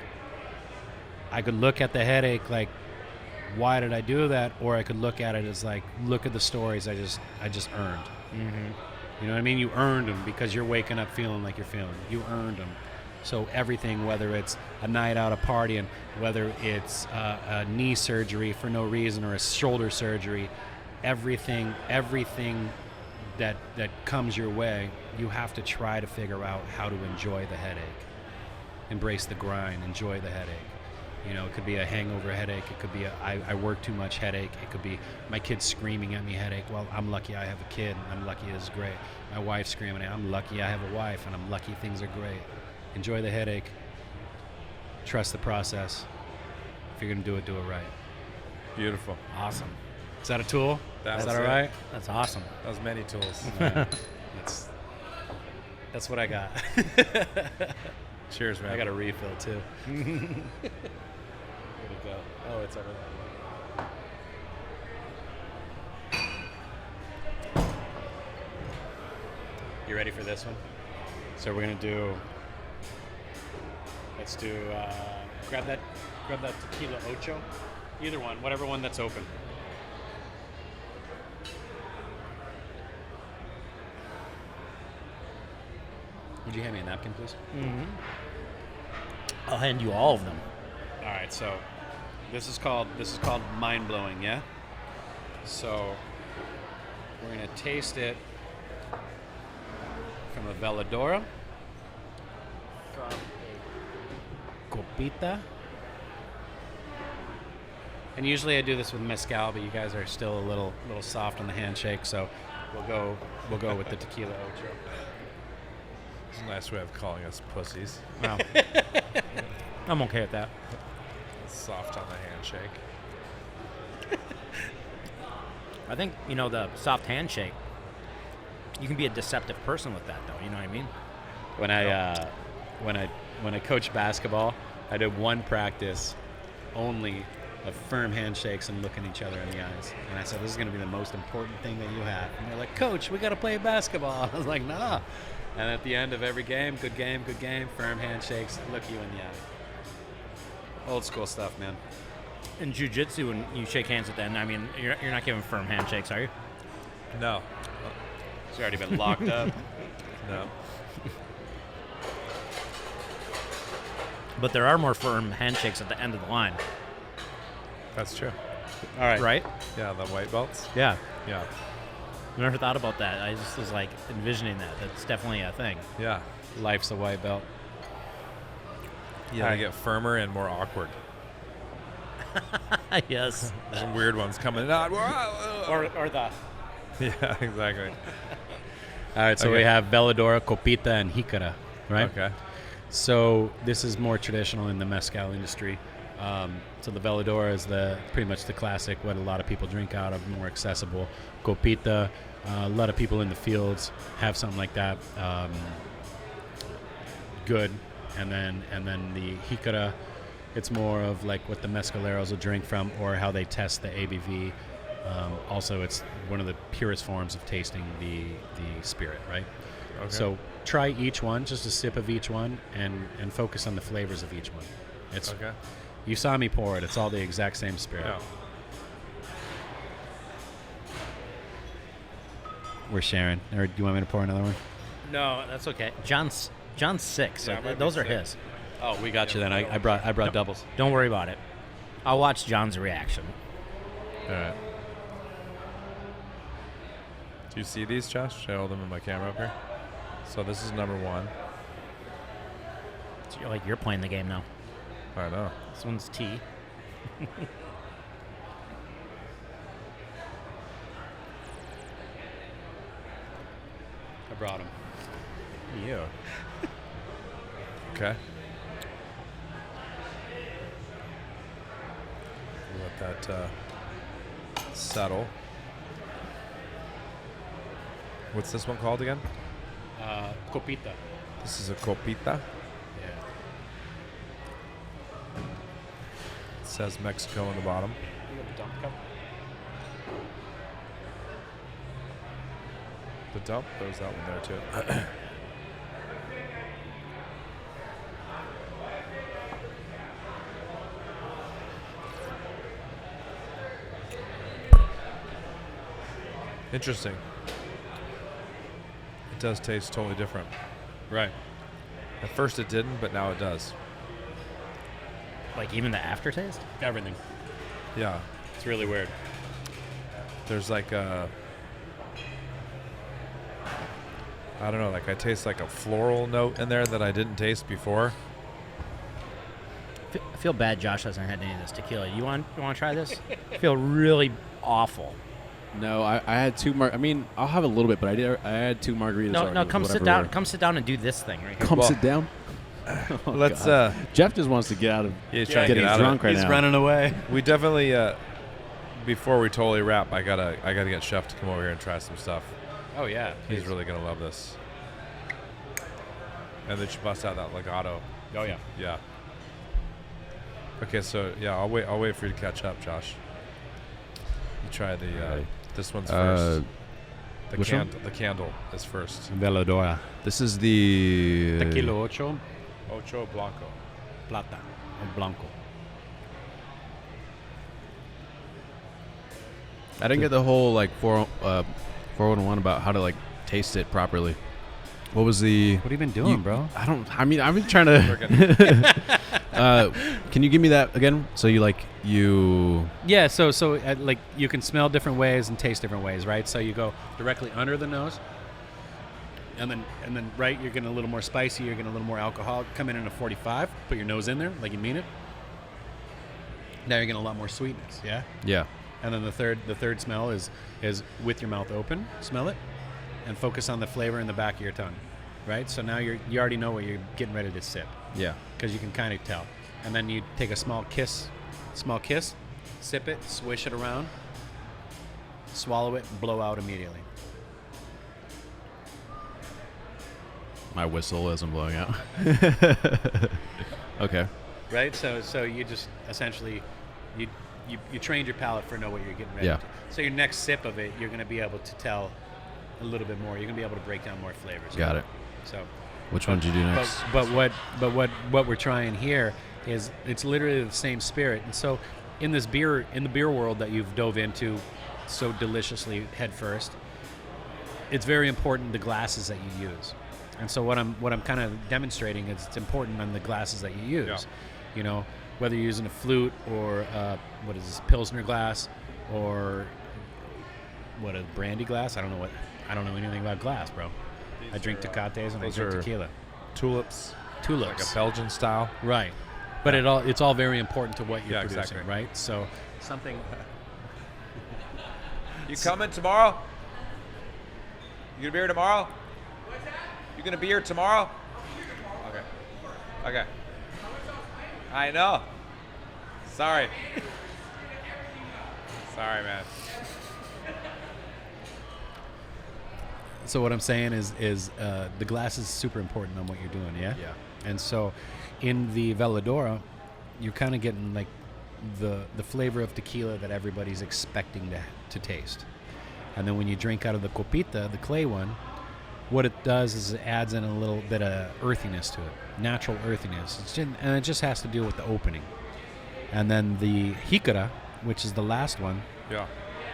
I could look at the headache like, why did I do that? Or I could look at it as like, look at the stories I just earned. Mm-hmm. You know what I mean? You earned them because you're waking up feeling like you're feeling. You earned them. So everything, whether it's a night out of partying, whether it's a knee surgery for no reason or a shoulder surgery, everything that comes your way, you have to try to figure out how to enjoy the headache. Embrace the grind, enjoy the headache. It could be a hangover headache. It could be I work too much headache. It could be my kid screaming at me headache. Well, I'm lucky I have a kid, and I'm lucky it's great. My wife screaming at me. I'm lucky I have a wife, and I'm lucky things are great. Enjoy the headache. Trust the process. If you're going to do it right. Beautiful. Awesome. Is that a tool? That Is was that all it. right? That's awesome. That was many tools. That's what I got. Cheers, man. I got a refill too. Where'd it go? Oh, it's over there. You ready for this one? So we're gonna let's do grab that tequila ocho, either one, whatever one that's open. Would you hand me a napkin, please? Mm-hmm. I'll hand you all of them. All right, so this is called mind blowing, yeah. So we're gonna taste it from a veladora, from a copita, and usually I do this with mezcal, but you guys are still a little soft on the handshake, so we'll go with the tequila ocho. It's a nice way of calling us pussies. Wow. I'm okay with that. Soft on the handshake. I think, the soft handshake, you can be a deceptive person with that, though. You know what I mean? When I coached basketball I did one practice only of firm handshakes and looking each other in the eyes. And I said, this is going to be the most important thing that you have. And they're like, Coach, we got to play basketball. I was like, nah. And at the end of every game, good game, firm handshakes, look you in the eye. Old school stuff, man. In jiu-jitsu, when you shake hands at the end, I mean, you're not giving firm handshakes, are you? No. It's already been locked up. No. But there are more firm handshakes at the end of the line, That's true. All right. right? Yeah, the white belts. Yeah. Yeah. I never thought about that. I just was like envisioning that. That's definitely a thing. Yeah. Life's a white belt. Yeah, they get firmer and more awkward. Yes. There's some weird ones coming out. Or the. Yeah, exactly. All right, so Okay. we have Veladora, Copita, and Jicara, right? Okay. So this is more traditional in the mezcal industry. So the Veladora is pretty much the classic, what a lot of people drink out of, more accessible. Copita, a lot of people in the fields have something like that. Good. And then the Jicara, it's more of like what the mezcaleros will drink from or how they test the ABV. Also, it's one of the purest forms of tasting the spirit, right? Okay. So try each one, just a sip of each one, and focus on the flavors of each one. It's Okay. You saw me pour it. It's all the exact same spirit. Yeah. We're sharing. Or do you want me to pour another one? No, that's okay. John's 6. So Yeah, might be those are 6. his. Oh, we got you then. I brought doubles. Don't worry about it. I'll watch John's reaction. All right. Do you see these, Josh? Should I hold them in my camera up here? So this is number 1. So you're playing the game now. I know. This one's T. I brought him. Yeah. Okay. Let that settle. What's this one called again? Copita. This is a copita. Yeah. It says Mexico on the bottom. You got the dump cup? The dump, there's that one there too. Interesting. It does taste totally different. Right. At first it didn't, but now it does. Like even the aftertaste? Everything. Yeah. It's really weird. There's like a, I don't know, like I taste like a floral note in there that I didn't taste before. I feel bad Josh hasn't had any of this tequila. You want to try this? I feel really awful. No, I had 2 I mean, I'll have a little bit, but I had 2 margaritas. No, already, come sit whatever down. were- Come sit down and do this thing right here. Come Well, sit down. Let's God. Jeff just wants to get out of yeah, try to getting get out drunk of it. right now. running away. We definitely before we totally wrap, I gotta get Chef to come over here and try some stuff. Oh, yeah. He's really gonna love this. And then she busts out that legato. Oh, yeah. Yeah. Okay, so yeah, I'll wait for you to catch up, Josh. You try the Okay. this one's first. which one? The candle is first. Veladora. This is the Tequila Ocho, Ocho Blanco. Plata, or Blanco. I didn't get the whole like 411 about how to like taste it properly. What was the? What have you been doing, bro? I don't. I mean, I've been trying to. Can you give me that again? So you. Yeah, so like you can smell different ways and taste different ways, right? So you go directly under the nose, and then right, you're getting a little more spicy, you're getting a little more alcohol. Come in a 45, put your nose in there like you mean it. Now you're getting a lot more sweetness, yeah. Yeah. And then the third smell is with your mouth open, smell it, and focus on the flavor in the back of your tongue, right? So now you already know what you're getting ready to sip, Yeah. because you can kind of tell. And then you take a small kiss, sip it, swish it around, swallow it, and blow out immediately. My whistle isn't blowing out. Okay. right? So you just essentially you trained your palate for know what you're getting ready Yeah. to. So your next sip of it, you're going to be able to tell a little bit more. You're going to be able to break down more flavors. Got it. So Which one did you do next? but what we're trying here is it's literally the same spirit. And so in the beer world that you've dove into so deliciously head first, it's very important the glasses that you use. And so what I'm kind of demonstrating is it's important on the glasses that you use. Yeah. You know, whether you're using a flute or what is this, Pilsner glass, or what, a brandy glass? I don't know anything about glass, bro. I drink Tecates and I those drink are tequila. Tulips, Tulips. like a Belgian style. Right. But it's all very important to what you're Yeah, producing, exactly. right? So something. You coming tomorrow? You gonna be here tomorrow? You gonna be here tomorrow? Okay. I know. Sorry. Sorry, man. So what I'm saying is the glass is super important on what you're doing, yeah? Yeah. And so in the Veladora, you're kind of getting like the flavor of tequila that everybody's expecting to taste. And then when you drink out of the copita, the clay one, what it does is it adds in a little bit of earthiness to it, natural earthiness. And it just has to do with the opening. And then the jicara, which is the last one, Yeah.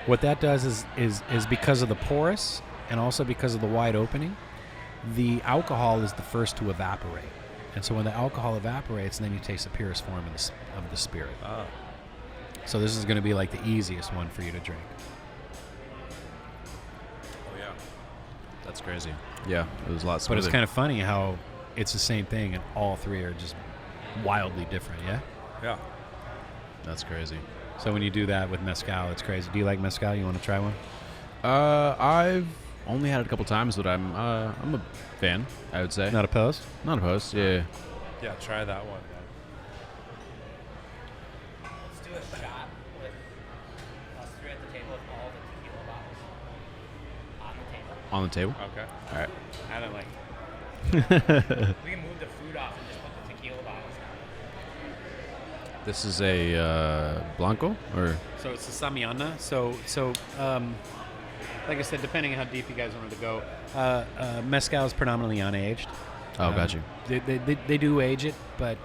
what that does is because of the porous and also because of the wide opening, the alcohol is the first to evaporate. And so when the alcohol evaporates, then you taste the purest form of the spirit. Oh. So this is going to be like the easiest one for you to drink. Oh yeah. That's crazy. Yeah, it was a lot But smoother. it's kind of funny how it's the same thing and all three are just wildly different, yeah? Yeah. That's crazy. So when you do that with mezcal, it's crazy. Do you like mezcal? You want to try one? I've only had it a couple times, but I'm a fan, I would say. Not opposed? Not opposed, yeah. Yeah. Try that one. Let's do a shot with us three at the table with all the tequila bottles on the table. On the table? Okay. All right. I don't like We can move the food off and just put the tequila bottles down. This is a Blanco, or? So it's a Samiana. So like I said, depending on how deep you guys wanted to go, mezcal is predominantly unaged. Oh, got you. They do age it, but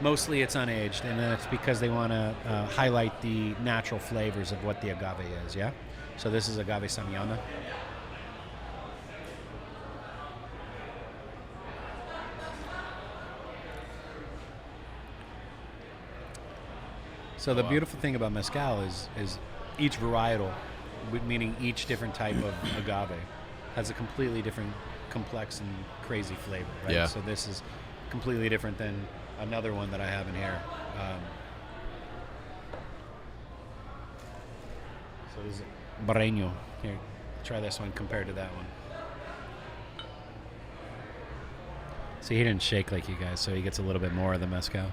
mostly it's unaged, and that's because they want to highlight the natural flavors of what the agave is. Yeah. So this is agave Samiana. So the beautiful thing about mezcal is each varietal, meaning each different type of agave, has a completely different, complex and crazy flavor. Right. Yeah. So this is completely different than another one that I have in here. So this is Barreño. Here, try this one compared to that one. See, he didn't shake like you guys, so he gets a little bit more of the mezcal.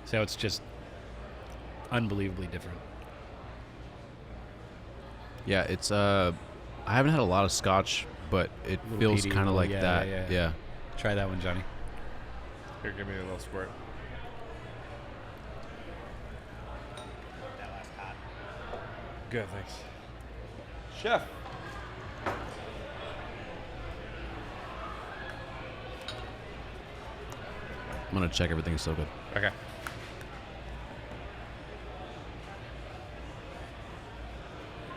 So it's just unbelievably different. Yeah, it's I haven't had a lot of Scotch, but it Little feels peaty, kind of like yeah, that. yeah. Yeah. Try that one, Johnny. Here, give me a little squirt. That last hot. Good, thanks. Chef. I'm gonna check everything's still good. Okay.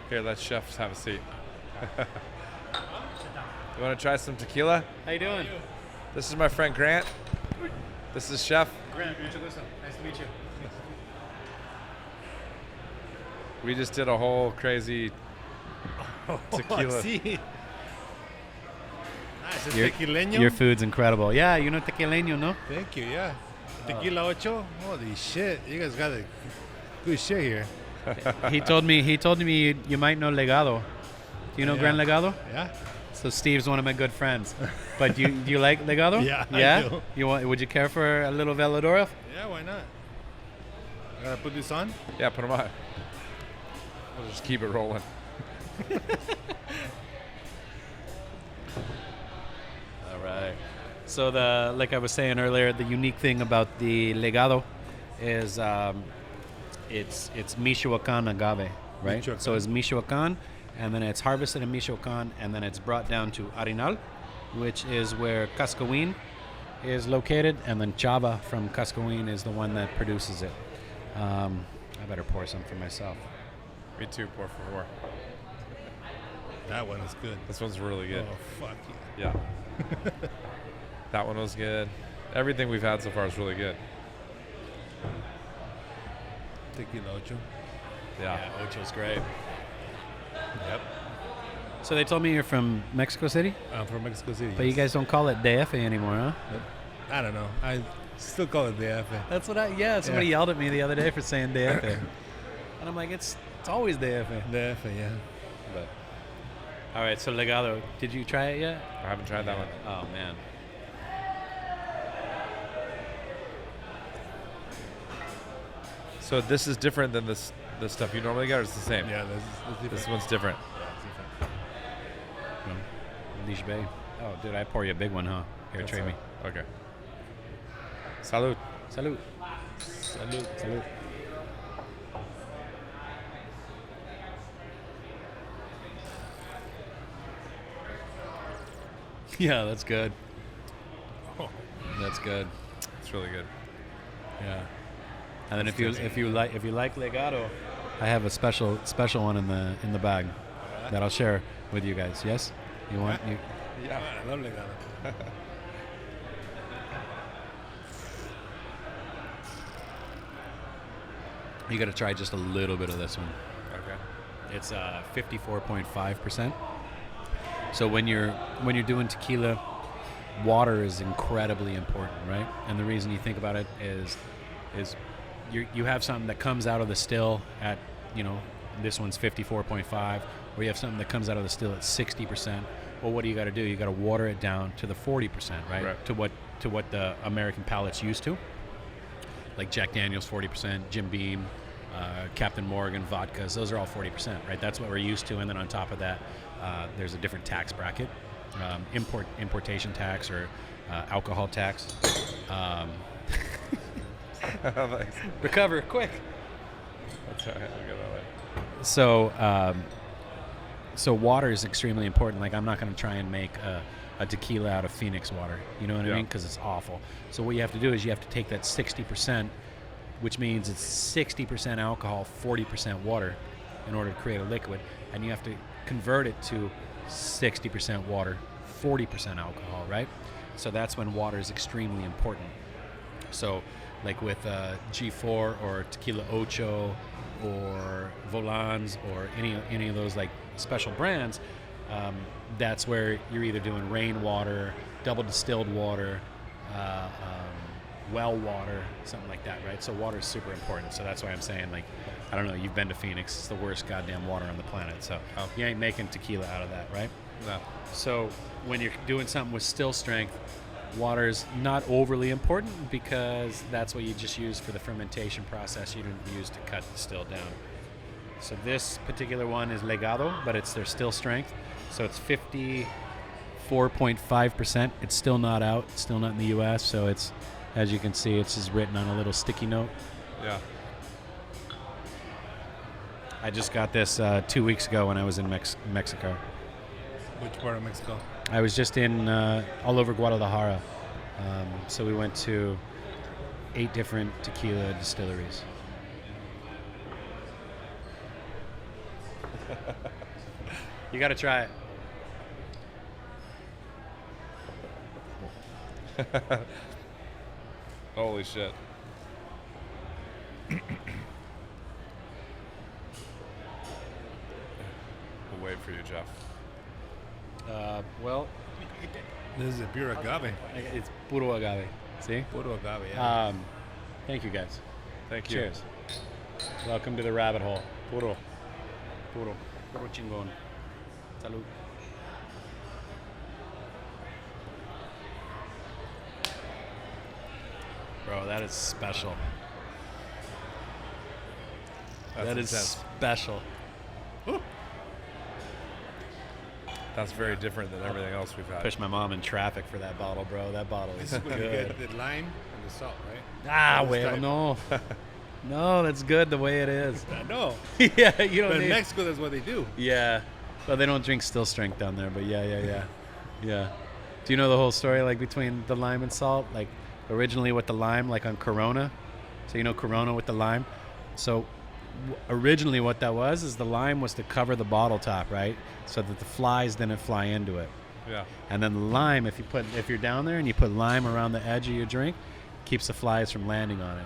Here, let chefs have a seat. You want to try some tequila? How you doing? This is my friend Grant. This is Chef. Grant, nice to meet you. We just did a whole crazy tequila. Nice, it's Your, tequileño. your food's incredible. Yeah, you know tequileño, no? Thank you, yeah. Tequila ocho. Holy shit, you guys got a good shit here. He told me you might know Legado. Do you know Yeah. Gran Legado? Yeah. So Steve's one of my good friends. But do you like Legado? Yeah, I Yeah. do. Would you care for a little Veladora? Yeah, why not? I gotta put this on. Yeah, put them on. We'll just keep it rolling. All right. So like I was saying earlier, the unique thing about the legado is it's Michoacan agave, right? Michoacan. So it's Michoacan, and then it's harvested in Michoacan, and then it's brought down to Arenal, which is where Cascoin is located, and then Chava from Cascoin is the one that produces it. I better pour some for myself. Me too, por favor. That one is good. This one's really good. Oh, fuck yeah. Yeah. That one was good. Everything we've had so far is really good. Tequila Ocho. Yeah. Ocho's great. Yep. So they told me you're from Mexico City, I'm from Mexico City. but you guys don't call it DF anymore, huh? I don't know. I still call it the DF. That's what somebody yelled at me the other day for saying DF. And I'm like, it's always DF. DF, yeah. But all right, so Legado, did you try it yet? I haven't tried that one. Oh man. So this is different than the stuff you normally get, or it's the same? Yeah, this This one's different. Leash Bay. Oh, dude, I pour you a big one, huh? Here, trade me. Okay. Salud. Salud. Salud. Salud. Yeah, that's good. That's good. It's really good. Yeah. And then if you like Legado, I have a special one in the bag that I'll share with you guys. Yes? You want you? Yeah, I love Legado. You got to try just a little bit of this one. Okay. It's 54.5%. So when you're doing tequila, water is incredibly important, right? And the reason you think about it is you have something that comes out of the still at, this one's 54.5, or you have something that comes out of the still at 60%. Well, what do you got to do? You got to water it down to the 40%, right? To what the American palate's used to. Like Jack Daniel's 40%, Jim Beam, Captain Morgan, vodkas, those are all 40%, right? That's what we're used to. And then on top of that, there's a different tax bracket, importation tax or alcohol tax. Recover, quick. That's all right. I'll go that way. So water is extremely important. Like I'm not going to try and make a tequila out of Phoenix water. You know what I mean? Because it's awful. So what you have to do is you have to take that 60%, which means it's 60% alcohol, 40% water, in order to create a liquid, and you have to convert it to 60% water, 40% alcohol, right? So that's when water is extremely important. So like with G4 or Tequila Ocho or Volans or any of those like special brands, that's where you're either doing rainwater, double distilled water, well water, something like that, right? So water is super important. So that's why I'm saying, like, I don't know, you've been to Phoenix, it's the worst goddamn water on the planet. So you ain't making tequila out of that, right? No. So when you're doing something with still strength, water's not overly important because that's what you just use for the fermentation process. You don't use to cut the still down. So this particular one is Legado, but it's their still strength. So it's 54.5%. It's still not out. It's still not in the U.S. So it's, as you can see, it's just written on a little sticky note. Yeah. I just got this 2 weeks ago when I was in Mexico. Which part of Mexico? I was just in all over Guadalajara. So we went to 8 different tequila distilleries. You got to try it. Holy shit. We'll wait for you, Jeff. Well, This is a pure agave. it's puro agave. See? Puro agave, yeah. Thank you, guys. Thank you. Cheers. Welcome to the rabbit hole. Puro chingón. Salud. Bro, that is special. That's That is intense. special. That's very different than everything else we've had. Push my mom in traffic for that bottle, bro. That bottle is This is when you good. get the lime and the salt, right? Ah, This well, type. no. No, that's good the way it is. I know. Yeah, you don't But in need. Mexico, that's what they do. Yeah. Well, they don't drink still strength down there, but yeah. Do you know the whole story, like, between the lime and salt? Like, originally with the lime, like on Corona. So, you know, Corona with the lime. So, originally what that was is the lime was to cover the bottle top, right? So that the flies didn't fly into it. Yeah. And then the lime, if you're down there and you put lime around the edge of your drink, keeps the flies from landing on it.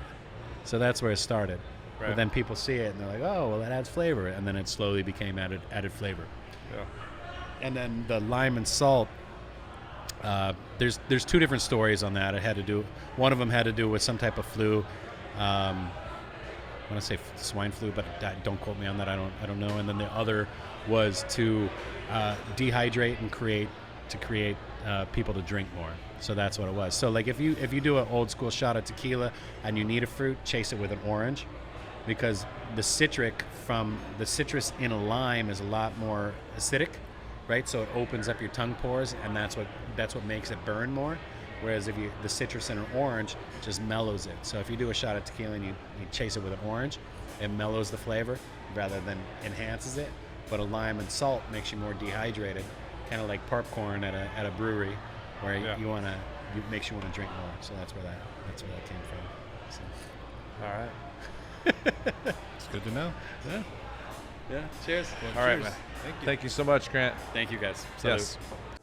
So that's where it started. Right. But then people see it and they're like, oh, well, that adds flavor. And then it slowly became added flavor. Yeah. And then the lime and salt, there's two different stories on that. One of them had to do with some type of flu. I want to say swine flu, but don't quote me on that. I don't know. And then the other was to dehydrate and create people to drink more. So that's what it was. So like if you do an old school shot of tequila and you need a fruit, chase it with an orange, because the citrus in a lime is a lot more acidic, right? So it opens up your tongue pores, and that's what makes it burn more. Whereas the citrus in an orange just mellows it. So if you do a shot of tequila and you chase it with an orange, it mellows the flavor rather than enhances it. But a lime and salt makes you more dehydrated, kind of like popcorn at a brewery, where makes you want to drink more. So that's where that came from. So. All right. It's good to know. Yeah. Cheers. All right, cheers. man. Thank you. Thank you so much, Grant. Thank you guys. Yes. Salud.